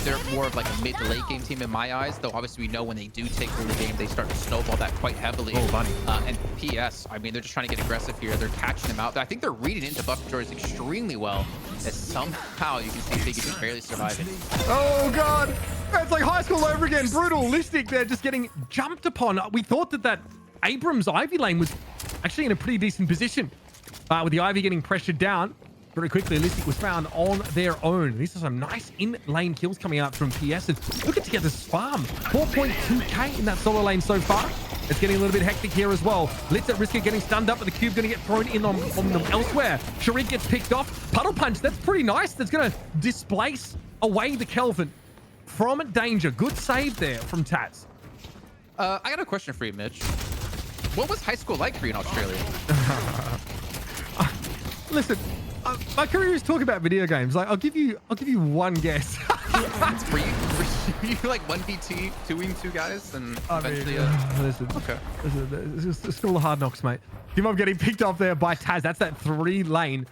They're more of like a mid to late game team in my eyes, though obviously we know when they do take early game, they start to snowball that quite heavily. Oh, buddy. And PS, I mean, they're just trying to get aggressive here. They're catching them out. I think they're reading into Buff Enjoyers extremely well, as somehow you can see Figgy just barely surviving. Oh, God. It's like high school over again. Brutal. Listic, they're just getting jumped upon. We thought that Abrams Ivy lane was actually in a pretty decent position. With the Ivy getting pressured down very quickly, Listic was found on their own. These are some nice in-lane kills coming out from PS. And look at Together's farm. 4.2k in that solo lane so far. It's getting a little bit hectic here as well. Litz at risk of getting stunned up, but the cube going to get thrown in on them elsewhere. Sharik gets picked off. Puddle punch, that's pretty nice. That's going to displace away the Kelvin. from danger. Good save there from Taz. I got a question for you, Mitch. What was high school like for you in Australia? Listen, my career is talking about video games. Like, I'll give you one guess. were you like 1v2, 2v2 guys, and eventually? Listen, okay. Listen, it's still the hard knocks, mate. Dimov getting picked off there by Taz. That's that 3-lane.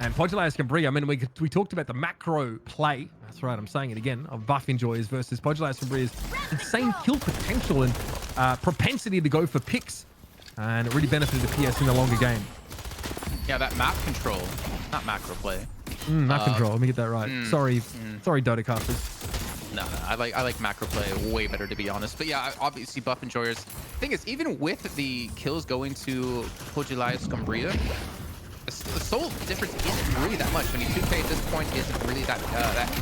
And Pojilaya Skumbriya, I mean, we talked about the macro play. That's right, I'm saying it again, of Buff Enjoyers versus Pojilaya Skumbriya's insane kill potential and propensity to go for picks. And it really benefited the PS in the longer game. Yeah, that map control, not macro play. Map control, let me get that right. Sorry, Dota casters. No, I like macro play way better, to be honest. But yeah, obviously Buff Enjoyers. Thing is, even with the kills going to Pojilaya Skumbriya, the soul difference isn't really that much. I mean, 2K at this point isn't really that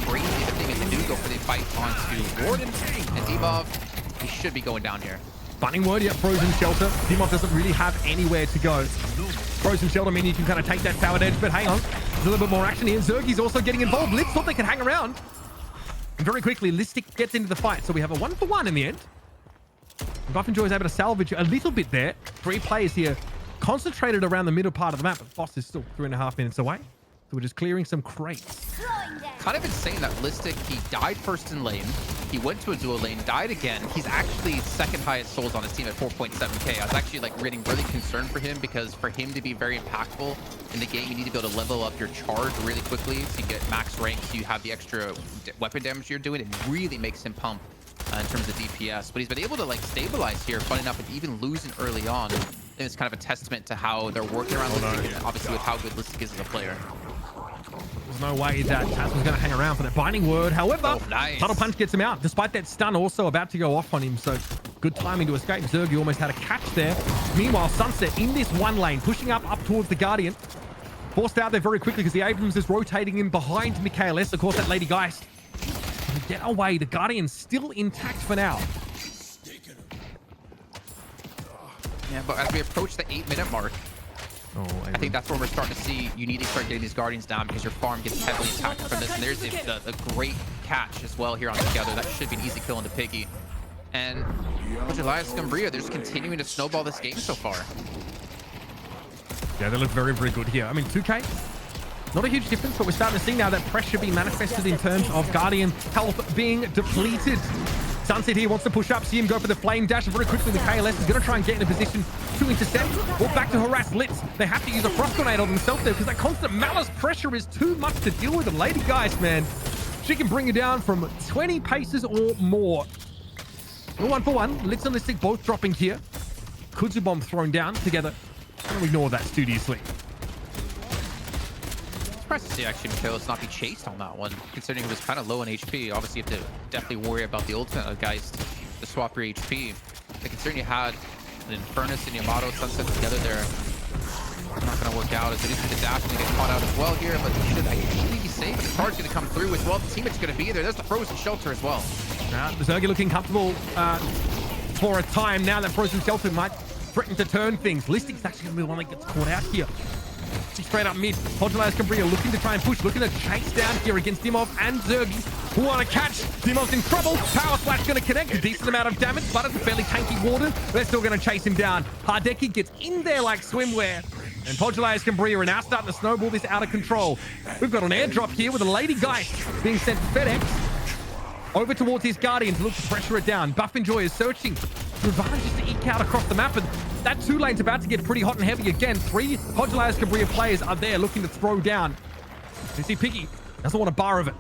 crazy. The thing is, they do go for the fight onto Warden and Dimov. He should be going down here. Bunning word, yeah, Frozen Shelter. Dimov doesn't really have anywhere to go. Frozen Shelter, I mean, you can kind of take that powered edge, but hang on. There's a little bit more action here. Zergy's also getting involved. Lids thought they could hang around. And very quickly, Listic gets into the fight. So we have a 1-for-1 in the end. And Buff Enjoy is able to salvage a little bit there. 3 players here concentrated around the middle part of the map, but Boss is still 3.5 minutes away. So we're just clearing some crates. Kind of insane that Listic, he died first in lane. He went to a duo lane, died again. He's actually second highest souls on his team at 4.7k. I was actually like getting really concerned for him, because for him to be very impactful in the game, you need to be able to level up your charge really quickly so you get max rank, so you have the extra weapon damage you're doing. It really makes him pump in terms of DPS. But he's been able to like stabilize here, fun enough, and even losing early on. And it's kind of a testament to how they're working around Listic, and obviously with how good Listic is as a player. There's no way that Taz was going to hang around for that binding word. However, nice. Tunnel Punch gets him out, despite that stun also about to go off on him. So good timing to escape. Zergy almost had a catch there. Meanwhile, Sunset in this 1 lane, pushing up towards the Guardian. Forced out there very quickly because the Abrams is rotating in behind Michael S. Of course, that Lady Geist. Get away. The Guardian's still intact for now. Yeah, but as we approach the 8-minute mark, I think that's where we're starting to see you need to start getting these Guardians down, because your farm gets heavily attacked from this. And there's a great catch as well here on Together. That should be an easy kill into Piggy. And Pojilaya Skumbriya, they're just continuing to snowball this game so far. Yeah, they look very, very good here. I mean, 2K, not a huge difference, but we're starting to see now that pressure being manifested in terms of Guardian health being depleted. Sunset here wants to push up, see him go for the flame dash, and very quickly the KLS is going to try and get in a position to intercept or back to harass Litz. They have to use a frost grenade on themselves there, because that constant malice pressure is too much to deal with. And Lady Geist, man, she can bring you down from 20 paces or more. 1-for-1, Litz and Listic both dropping here. Kudzu bomb thrown down together. And we ignore that studiously. Surprised to see actually Michaelis not be chased on that one, considering he was kind of low in HP. Obviously, you have to definitely worry about the ultimate of Geist to swap your HP. But considering you had an Infernus and Yamato Sunset together there, it's not going to work out, as it is with the dash to get caught out as well here. But he should ideally be safe. The card's going to come through as well. The teammate's going to be there. There's the Frozen Shelter as well. Zergy looking comfortable for a time now. That Frozen Shelter might threaten to turn things. Listic's actually going to be the one that gets caught out here. Straight up mid. Pojilaya Skumbriya looking to try and push, looking to chase down here against Dimov and Zergy. What a catch. Dimov's in trouble. Power Slash going to connect. A decent amount of damage, but it's a fairly tanky Warden. They're still going to chase him down. Hardeki gets in there like swimwear. And Pojilaya Skumbriya are now starting to snowball this out of control. We've got an airdrop here with a Lady Geist being sent FedEx over towards his Guardian to look to pressure it down. Buff Enjoy is searching for advantages to eke out across the map, and that 2 lane's about to get pretty hot and heavy again. 3 Pojilaya Skumbriya players are there looking to throw down. You see Piggy doesn't want a bar of it.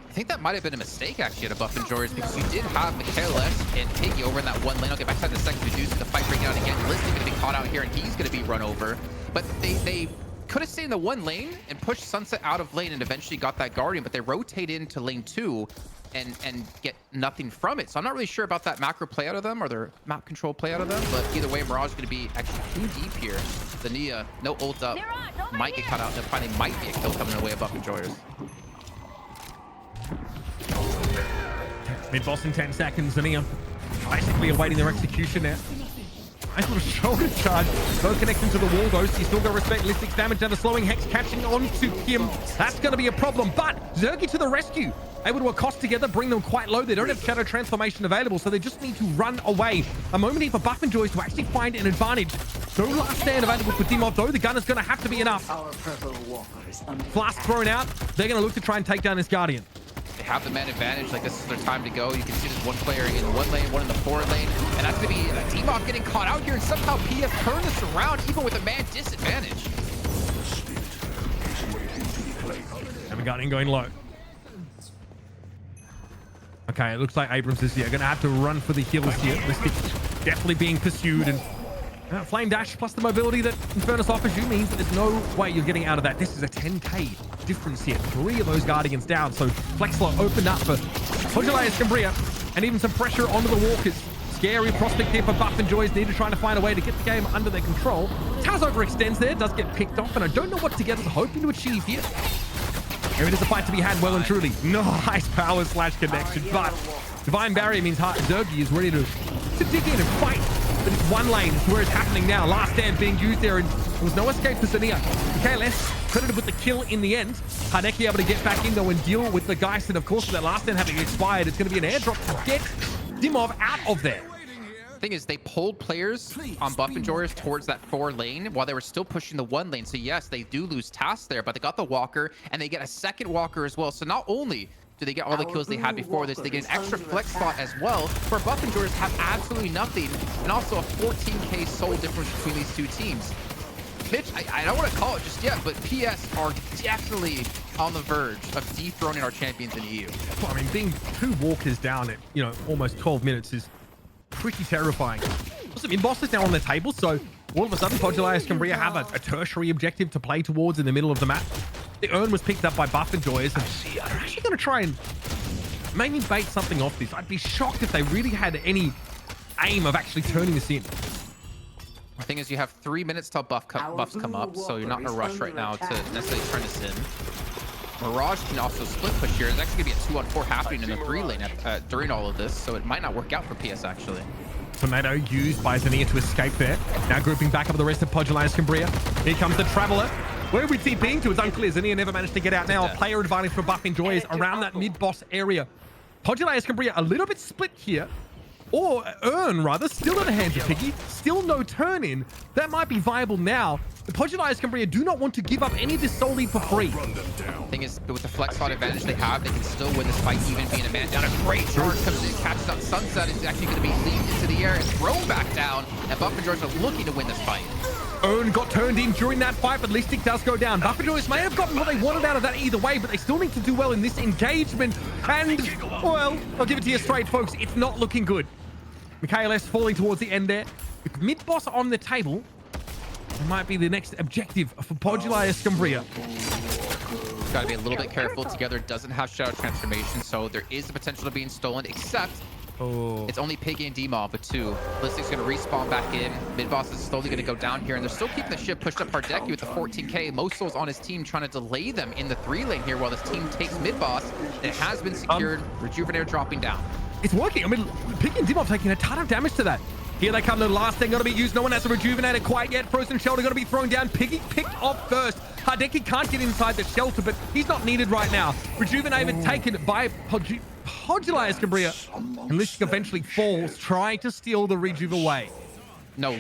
I think that might have been a mistake actually at a Buff Enjoyers, because you did have Michaelis and Piggy over in that 1 lane. I'll get back to that in a second. We do see the fight breaking out again. Listic going to be caught out here, and he's going to be run over. But they could have stayed in the 1 lane and pushed Sunset out of lane and eventually got that Guardian, but they rotate into lane 2 and get nothing from it. So I'm not really sure about that macro play out of them or their map control play out of them, but either way, Mirage is going to be actually too deep here. The Nia, no ult up, might get caught out. There finally might be a kill coming away above Enjoyers. Mid boss in 10 seconds. The Nia basically awaiting their execution there. Nice little shoulder charge. No connection to the wall, though, so you still got to respect Listic's damage. Now the slowing Hex catching on to him. That's going to be a problem, but Zergy to the rescue. able to accost together, bring them quite low. They don't have Shadow Transformation available, so they just need to run away. A moment here for Buff and Joyce to actually find an advantage. No last stand available for Dimov, though. The gun is going to have to be enough. Flask thrown out. They're going to look to try and take down this Guardian. They have the man advantage. Like, this is their time to go. You can see there's one player in one lane, one in the forward lane, and that's going to be Dimov getting caught out here, and somehow PS turned this around even with a man disadvantage. And the Guardian going low. Okay, it looks like Abrams is here. Going to have to run for the hills here. Mystic definitely being pursued, and Flame Dash plus the mobility that Infernus offers you means that there's no way you're getting out of that. This is a 10k difference here. 3 of those Guardians down, so Flexler opened up for Pojilaya Skumbriya, and even some pressure onto the Walkers. Scary prospect here for Buff and Joyce. Need to try to find a way to get the game under their control. Taz overextends there, does get picked off, and I don't know what Together's hoping to achieve here. Here it is, a fight to be had well and truly. Nice power slash connection, but Divine Barrier means Zergy is ready to dig in and fight. But it's one lane, it's where it's happening now. Last stand being used there, and there was no escape for Zania. KLS credited with the kill in the end. Hardeki able to get back in though and deal with the Geist, and of course with that last stand having expired, it's going to be an airdrop to get Dimov out of there. Thing is, they pulled players on Buff and Joyers towards that 4 lane while they were still pushing the 1 lane. So yes, they do lose tasks there, but they got the Walker and they get a second Walker as well. So not only do they get all the kills they had before this, they get an extra flex slot as well, where Buff and Joyers have absolutely nothing, and also a 14k soul difference between these two teams. Mitch, I don't want to call it just yet, but PS are definitely on the verge of dethroning our champions in EU. Well, I mean, being 2 Walkers down at, almost 12 minutes is pretty terrifying. Also, mid-boss is now on the table, so all of a sudden, Pojilaya Skumbriya have a tertiary objective to play towards in the middle of the map. The urn was picked up by Buff and Joyce, and they're actually going to try and maybe bait something off this. I'd be shocked if they really had any aim of actually turning this in. The thing is, you have 3 minutes till buffs come up, so you're not in a rush right now to necessarily turn this in. Mirage can also split push here. There's actually going to be a 2-on-4 happening in the 3 lane during all of this, so it might not work out for PS, actually. Tornado used by Zania to escape there. Now grouping back up with the rest of Pojilaya Skumbriya. Here comes the Traveler. Where are we TPing to? It's unclear. Zania never managed to get out now. A player advantage for Buff and Joyce around that mid-boss area. Pojilaya Skumbriya a little bit split here. Or Urn, rather, still in the hands of Piggy. Still no turn-in. That might be viable now. The Pojilaya Skumbriya do not want to give up any of this soul lead for free. Thing is, with the flex slot advantage they have, they can still win this fight even being a man down. A great charge comes in, catches out Sunset. It's actually going to be leaped into the air and thrown back down. And Buff and Joyce are looking to win this fight. Urn got turned in during that fight, but Listic does go down. Buff and Joyce may have gotten what they wanted out of that either way, but they still need to do well in this engagement. And, well, I'll give it to you straight, folks. It's not looking good. KLS falling towards the end there. With mid-boss on the table, it might be the next objective for Pojilaya Skumbriya. Got to be a little bit careful. Together doesn't have Shadow Transformation, so there is the potential of being stolen, except it's only Piggy and Dimov with 2. Listic's going to respawn back in. Mid-boss is slowly going to go down here, and they're still keeping the ship pushed up Hardeki with the 14k. Mosol's on his team trying to delay them in the 3 lane here while this team takes mid-boss. It has been secured. Rejuvenator dropping down. It's working. I mean, Piggy and Dimov taking a ton of damage to that. Here they come. The last thing going to be used. No one has a rejuvenator quite yet. Frozen Shelter going to be thrown down. Piggy picked off first. Hardeki can't get inside the shelter, but he's not needed right now. Rejuvenator taken by Pojilaya Skumbriya. And Listic eventually falls, trying to steal the rejuve away. No,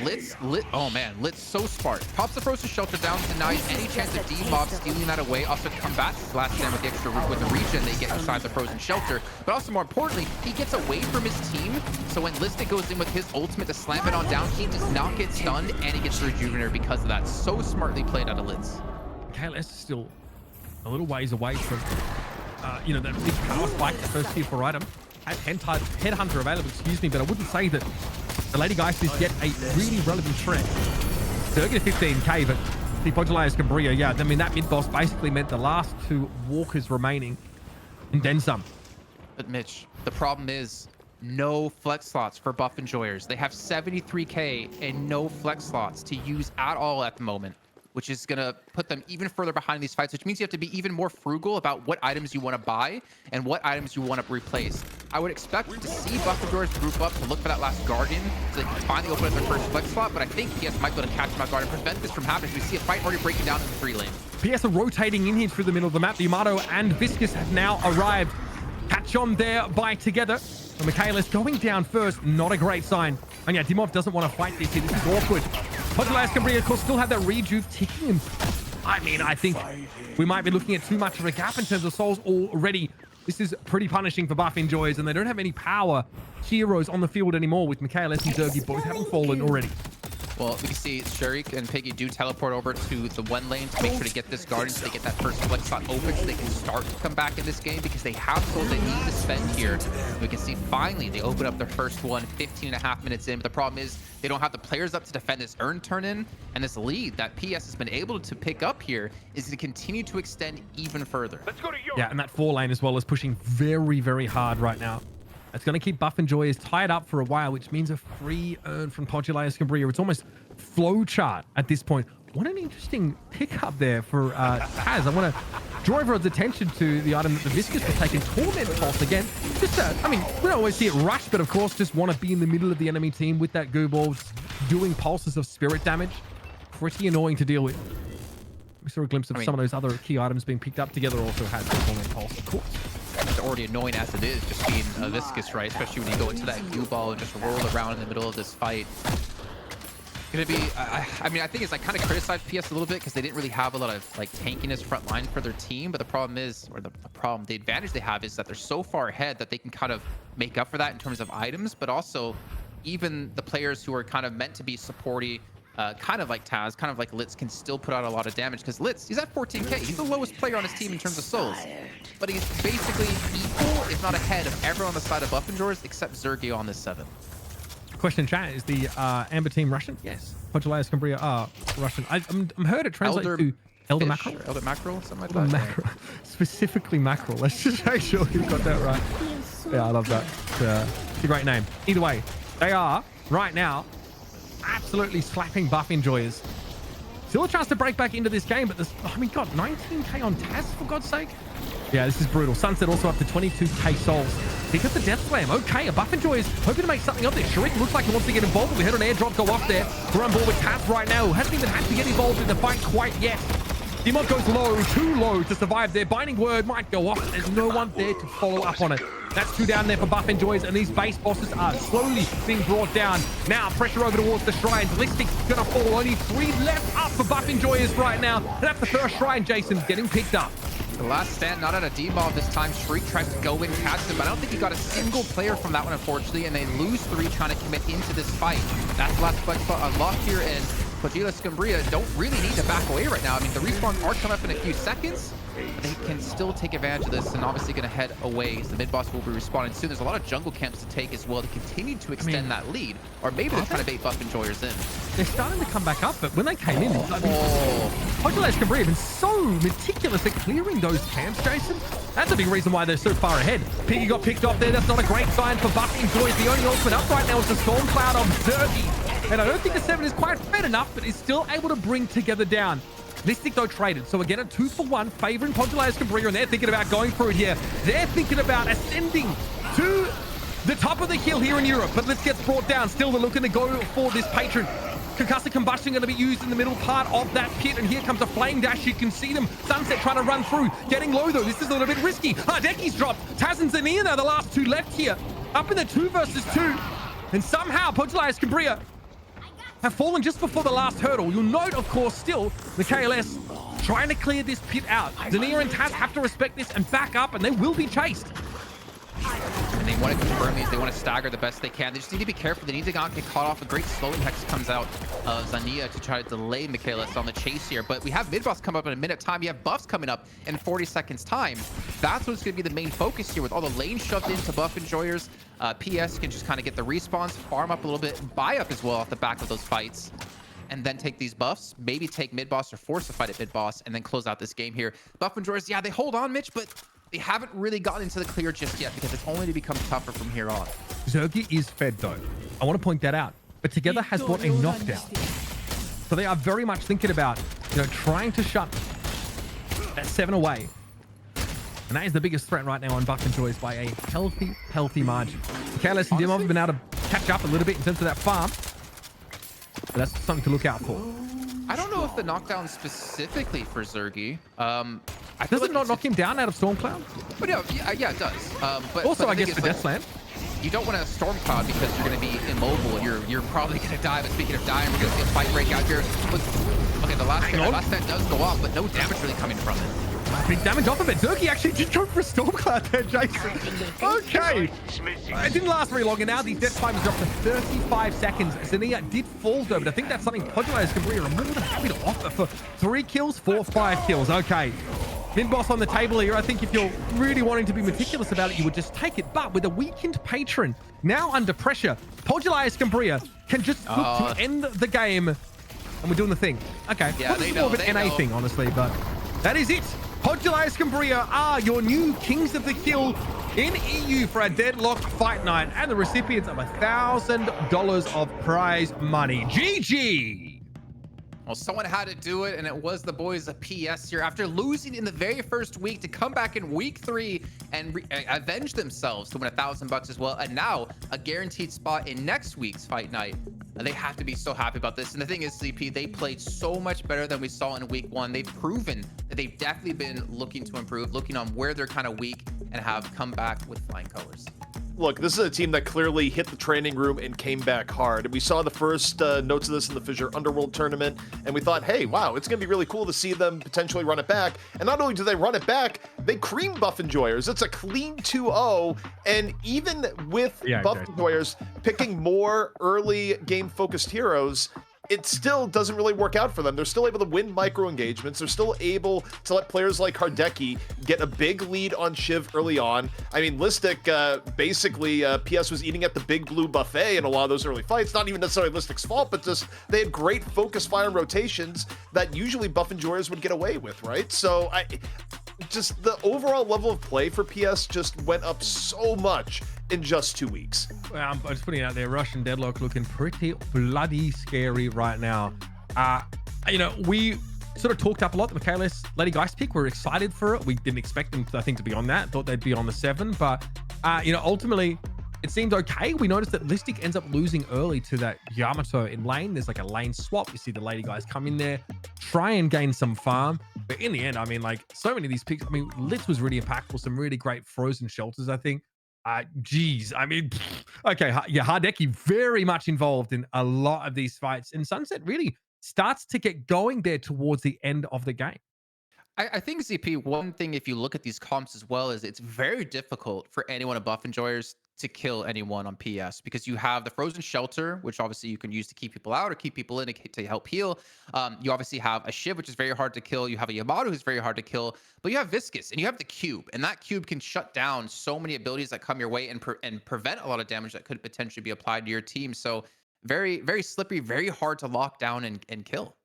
oh man, Lit's so smart. Pops the Frozen Shelter down, denies any chance of Dimov stealing that away. Also combats his last stand with the extra with the regen they get inside the Frozen Shelter. But also more importantly, he gets away from his team. So when Listic goes in with his ultimate to slam it on down, he does not get stunned and he gets the Rejuvenator because of that. So smartly played out of Litz. KLS is still a little ways away from, that big power spike, the first tier 4 item. Had Headhunter available, excuse me, but I wouldn't say that the Lady Geist is yet a really relevant threat. So they're going to 15k, but the Pojilaya Skumbriya, yeah, I mean, that mid-boss basically meant the last 2 Walkers remaining, and then some. But Mitch, the problem is no flex slots for Buff Enjoyers. They have 73k and no flex slots to use at all at the moment, which is going to put them even further behind these fights, which means you have to be even more frugal about what items you want to buy and what items you want to replace. I would expect to see Buff and Joyers group up to look for that last Guardian so they can finally open up their first flex slot, but I think PS might be able to catch them out guard and prevent this from happening. We see a fight already breaking down in the 3 lane. PS are rotating in here through the middle of the map. The Yamato and Viscus have now arrived. switch on there by Together. And Michaelis going down first. Not a great sign. And yeah, Dimov doesn't want to fight this here. This is awkward. Pojilaya Skumbriya, of course, still have that rejuve ticking him. I mean, I think we might be looking at too much of a gap in terms of souls already. This is pretty punishing for Buff Enjoyers, and they don't have any power heroes on the field anymore with Michaelis and Zergy both having fallen already. Well, we can see Shurik and Piggy do teleport over to the one lane to make sure to get this garden so they get that first flex spot open so they can start to come back in this game because they have souls they need to spend here. We can see finally they open up their first one 15.5 minutes in, but the problem is they don't have the players up to defend this earn turn in, and this lead that PS has been able to pick up here is to continue to extend even further. Let's go to Europe. Yeah, and that 4 lane as well is pushing very, very hard right now. It's going to keep Buff Enjoyers tied up for a while, which means a free earn from Pojilaya Skumbriya. It's almost flowchart at this point. What an interesting pickup there for Taz. I want to draw everyone's attention to the item that the Viscous was taking. Torment Pulse again. Just, I mean, we don't always see it rush, but of course, just want to be in the middle of the enemy team with that goo ball, doing pulses of spirit damage. Pretty annoying to deal with. We saw a glimpse of some of those other key items being picked up. Together also has the Torment Pulse, of course. It's already annoying as it is, just being a Viscous, right? Especially when you go into that goo ball and just roll around in the middle of this fight. Gonna be, I mean, I think it's like kind of criticized PS a little bit because they didn't really have a lot of like tankiness front line for their team. But the problem is, or the advantage they have is that they're so far ahead that they can kind of make up for that in terms of items. But also, even the players who are kind of meant to be supporty, kind of like Taz, kind of like Litz, can still put out a lot of damage because Litz, he's at 14k. He's the lowest player on his team in terms of souls, but he's basically equal, if not ahead, of everyone on the side of Buff Enjoyers except Zergy on this 7. Question in chat, is the Amber team Russian? Yes. Pojilaya Skumbriya are Russian. I'm heard it translates to Elder Mackerel? Elder Mackerel? Something like that. Mackerel. Specifically Mackerel. Let's just make sure we've got that right. Yeah, I love that. It's a great name. Either way, they are, right now, absolutely slapping Buff Enjoyers. Still a chance to break back into this game, but this, I mean, God, 19k on Taz, for God's sake. Yeah, this is brutal. Sunset also up to 22k souls. He got the Death Slam. Okay, a Buff Enjoyers hoping to make something of this. Shurik looks like he wants to get involved. We heard an airdrop go off there. We're on board with Taz right now. Hasn't even had to get involved in the fight quite yet. Dimov goes low, too low to survive there. Binding Word might go off. There's no one there to follow up on it. That's 2 down there for Buff Enjoyers, and these base bosses are slowly being brought down. Now, pressure over towards the shrines. Listic's gonna fall. Only 3 left up for Buff Enjoyers right now. And that's the first shrine, Jason, getting picked up. The last stand, not at a demob this time. Shriek tries to go in, catch him, but I don't think he got a single player from that one, unfortunately, and they lose 3 trying to commit into this fight. That's the last flex spot unlocked here, and Pojilaya Skumbriya don't really need to back away right now. I mean, the respawns are coming up in a few seconds, but they can still take advantage of this and obviously going to head away. So the mid-boss will be respawning soon. There's a lot of jungle camps to take as well to continue to extend that lead, or maybe they're trying to bait Buff Enjoyers in. They're starting to come back up, but when they came in, I mean, Pojilaya Skumbriya have been so meticulous at clearing those camps, Jason. That's a big reason why they're so far ahead. Piggy got picked off there. That's not a great sign for Buff Enjoyers. The only ultimate up right now is the Storm Cloud of Zergy. And I don't think the 7 is quite fed enough, but is still able to bring Together down. Listic, though, traded. So again, a 2-for-1 favoring Pojilaya Skumbriya, and they're thinking about going through it here. They're thinking about ascending to the top of the hill here in Europe, but Litz gets brought down. Still, they're looking to go for this patron. Concussive Combustion going to be used in the middle part of that pit, and here comes a Flame Dash. You can see them. Sunset trying to run through. Getting low, though. This is a little bit risky. Deki's dropped. Taz and Zania now, the last 2 left here. Up in the 2 versus 2. And somehow, Pojilaya Skumbriya have fallen just before the last hurdle. You'll note, of course, still, the KLS trying to clear this pit out. Zania and Taz have to respect this and back up, and they will be chased. And they want to confirm these. They want to stagger the best they can. They just need to be careful. They need to not get caught off. A great slowing hex comes out of Zania to try to delay Michaelis on the chase here. But we have mid-boss come up in a minute time. You have buffs coming up in 40 seconds time. That's what's going to be the main focus here with all the lanes shoved into Buff Enjoyers. PS can just kind of get the respawns, farm up a little bit, buy up as well off the back of those fights, and then take these buffs, maybe take mid-boss or force a fight at mid-boss, and then close out this game here. Buff Enjoyers, yeah, they hold on, Mitch, but they haven't really gotten into the clear just yet because it's only to become tougher from here on. Zergy is fed, though. I want to point that out. But Together has brought a knockdown. So they are very much thinking about, trying to shut that 7 away. And that is the biggest threat right now on Buff Enjoyers by a healthy margin. KLS and Dimov have been able to catch up a little bit in terms of that farm. But that's something to look out for. I don't know if the knockdown specifically for Zergy. Does it not knock him down out of Stormcloud? But yeah, it does. But Also, but I the guess thing for is, Deathland. you don't want to storm cloud because you're going to be immobile and you're probably going to die. But speaking of dying, we're going to see a fight break out here. But, okay, the last set does go off, but no damage really coming from it. Big damage off of it. Zerky actually just go for a Stormcloud there, Jason. Okay. It didn't last very long, and now these death timers dropped to 35 seconds. Zania did fall, though, but I think that's something Pojilaya Skumbriya are more than happy to offer for 3 kills, 4, 5 kills. Okay. Min boss on the table here. I think if you're really wanting to be meticulous about it, you would just take it. But with a weakened patron now under pressure, Pojilaya Skumbriya can just look to end the game. And we're doing the thing. Okay. Yeah, this is more of an NA thing, honestly, but that is it. Pojilaya Skumbriya are your new kings of the kill in EU for a Deadlock Fight Night and the recipients of $1,000 of prize money. GG! Well, someone had to do it, and it was the boys of PS here. After losing in the very first week, to come back in week 3 and avenge themselves to win $1,000 as well, and now a guaranteed spot in next week's Fight Night. They have to be so happy about this. And the thing is, CP, they played so much better than we saw in week 1. They've proven that they've definitely been looking to improve, looking on where they're kind of weak, and have come back with flying colors. Look, this is a team that clearly hit the training room and came back hard. We saw the first notes of this in the Fissure Underworld tournament, and we thought, hey, wow, it's going to be really cool to see them potentially run it back. And not only do they run it back, they cream Buff Enjoyers. It's a clean 2-0, and even with Buff Enjoyers picking more early game-focused heroes, it still doesn't really work out for them. They're still able to win micro engagements. They're still able to let players like Hardeki get a big lead on Shiv early on. I mean, Listic, basically, PS was eating at the big blue buffet in a lot of those early fights. Not even necessarily Listic's fault, but just they had great focus fire and rotations that usually Buff Enjoyers would get away with, right? So just the overall level of play for PS just went up so much in just 2 weeks. Well, I'm just putting it out there. Russian Deadlock looking pretty bloody scary right now. You know, we sort of talked up a lot. The Michaelis Lady Geist pick. We're excited for it. We didn't expect them, I think, to be on that. Thought they'd be on the 7. But, you know, ultimately, it seemed okay. We noticed that Listic ends up losing early to that Yamato in lane. There's like a lane swap. You see the Lady Guys come in there, try and gain some farm. But in the end, I mean, like, so many of these picks, I mean, Litz was really impactful. Some really great frozen shelters, I think. Geez, I mean, okay, yeah, Hardeki very much involved in a lot of these fights, and Sunset really starts to get going there towards the end of the game. I think, ZP, one thing, if you look at these comps as well, is it's very difficult for anyone at Buff Enjoyers to kill anyone on PS, because you have the frozen shelter, which obviously you can use to keep people out or keep people in to help heal. You obviously have a Shiv, which is very hard to kill. You have a Yamato, who's very hard to kill, but you have Viscous and you have the cube, and that cube can shut down so many abilities that come your way and prevent a lot of damage that could potentially be applied to your team. So very, very slippery, very hard to lock down and kill.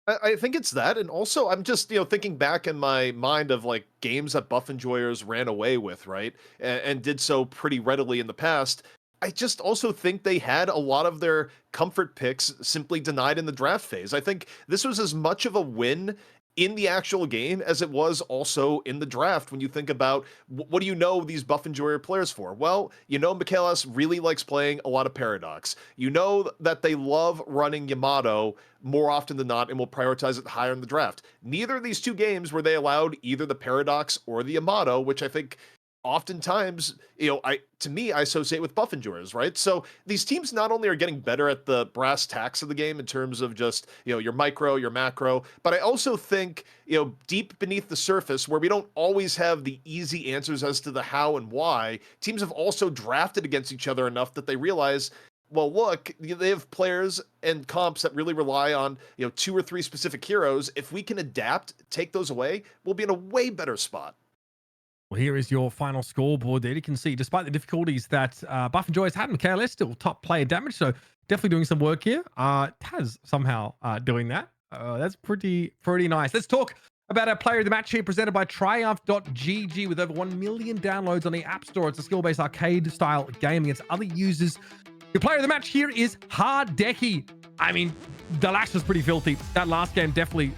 I think it's that, and also I'm just, you know, thinking back in my mind of like games that Buff Enjoyers ran away with, right, and did so pretty readily in the past. I just also think they had a lot of their comfort picks simply denied in the draft phase. I think this was as much of a win in the actual game as it was also in the draft. When you think about what do you know these Buff Enjoyer players for? Well, you know Michaelis really likes playing a lot of Paradox. You know that they love running Yamato more often than not and will prioritize it higher in the draft. Neither of these 2 games were they allowed either the Paradox or the Yamato, which I think oftentimes, you know, I associate with Buff Enjoyers, right? So these teams not only are getting better at the brass tacks of the game in terms of just, you know, your micro, your macro, but I also think, you know, deep beneath the surface, where we don't always have the easy answers as to the how and why, teams have also drafted against each other enough that they realize, well, look, they have players and comps that really rely on, you know, 2 or 3 specific heroes. If we can adapt, take those away, we'll be in a way better spot. Well, here is your final scoreboard there. You can see, despite the difficulties that Buff Enjoyers had, Michaelis still top player damage, so definitely doing some work here. Taz somehow doing that. That's pretty nice. Let's talk about our player of the match here, presented by Triumph.gg, with over 1 million downloads on the App Store. It's a skill-based arcade-style game against other users. Your player of the match here is Hardeki. I mean, the lash was pretty filthy. That last game definitely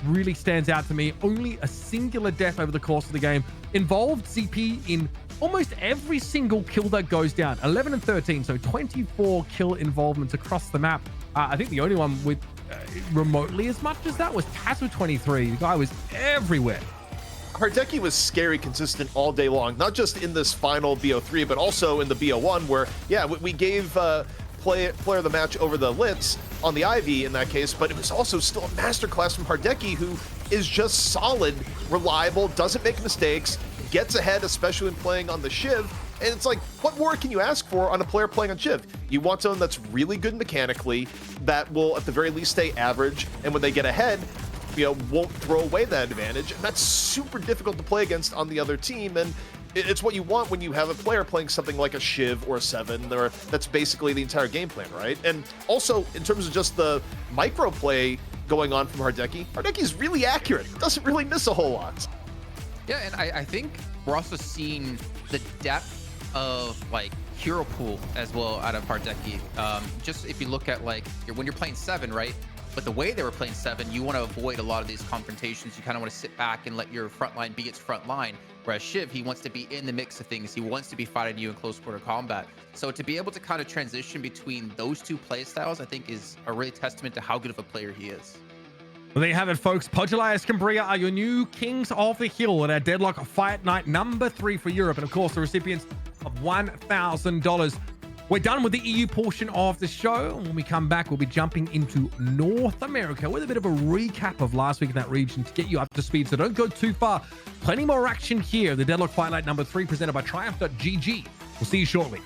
really stands out to me. Only a singular death over the course of the game. Involved CP in almost every single kill that goes down. 11 and 13, so 24 kill involvements across the map. I think the only one with remotely as much as that was Taz with 23. The guy was everywhere. Hardeki was scary consistent all day long, not just in this final BO3, but also in the BO1 where, yeah, we gave player of the match over the Litz on the Ivy in that case, but it was also still a masterclass from Hardeki, who is just solid, reliable, doesn't make mistakes, gets ahead, especially when playing on the Shiv. And it's like, what more can you ask for on a player playing on Shiv? You want someone that's really good mechanically, that will at the very least stay average, and when they get ahead, you know, won't throw away that advantage. And that's super difficult to play against on the other team. And it's what you want when you have a player playing something like a Shiv or a Seven, or that's basically the entire game plan, right? And also, in terms of just the micro play going on from Hardeki, Hardeki's really accurate. Doesn't really miss a whole lot. Yeah, and I think we're also seeing the depth of like hero pool as well out of Hardeki. Just if you look at like when you're playing Seven, right? But the way they were playing Seven, you want to avoid a lot of these confrontations. You kind of want to sit back and let your front line be its front line. Whereas Shiv, he wants to be in the mix of things. He wants to be fighting you in close quarter combat. So to be able to kind of transition between those two play styles, I think is a really testament to how good of a player he is. Well, there you have it, folks. Pojilaya Skumbriya are your new Kings of the Hill at our Deadlock Fight Night #3 for Europe. And of course, the recipients of $1,000. We're done with the EU portion of the show. When we come back, we'll be jumping into North America with a bit of a recap of last week in that region to get you up to speed. So don't go too far. Plenty more action here. The Deadlock Fight Night #3 presented by Triumph.gg. We'll see you shortly.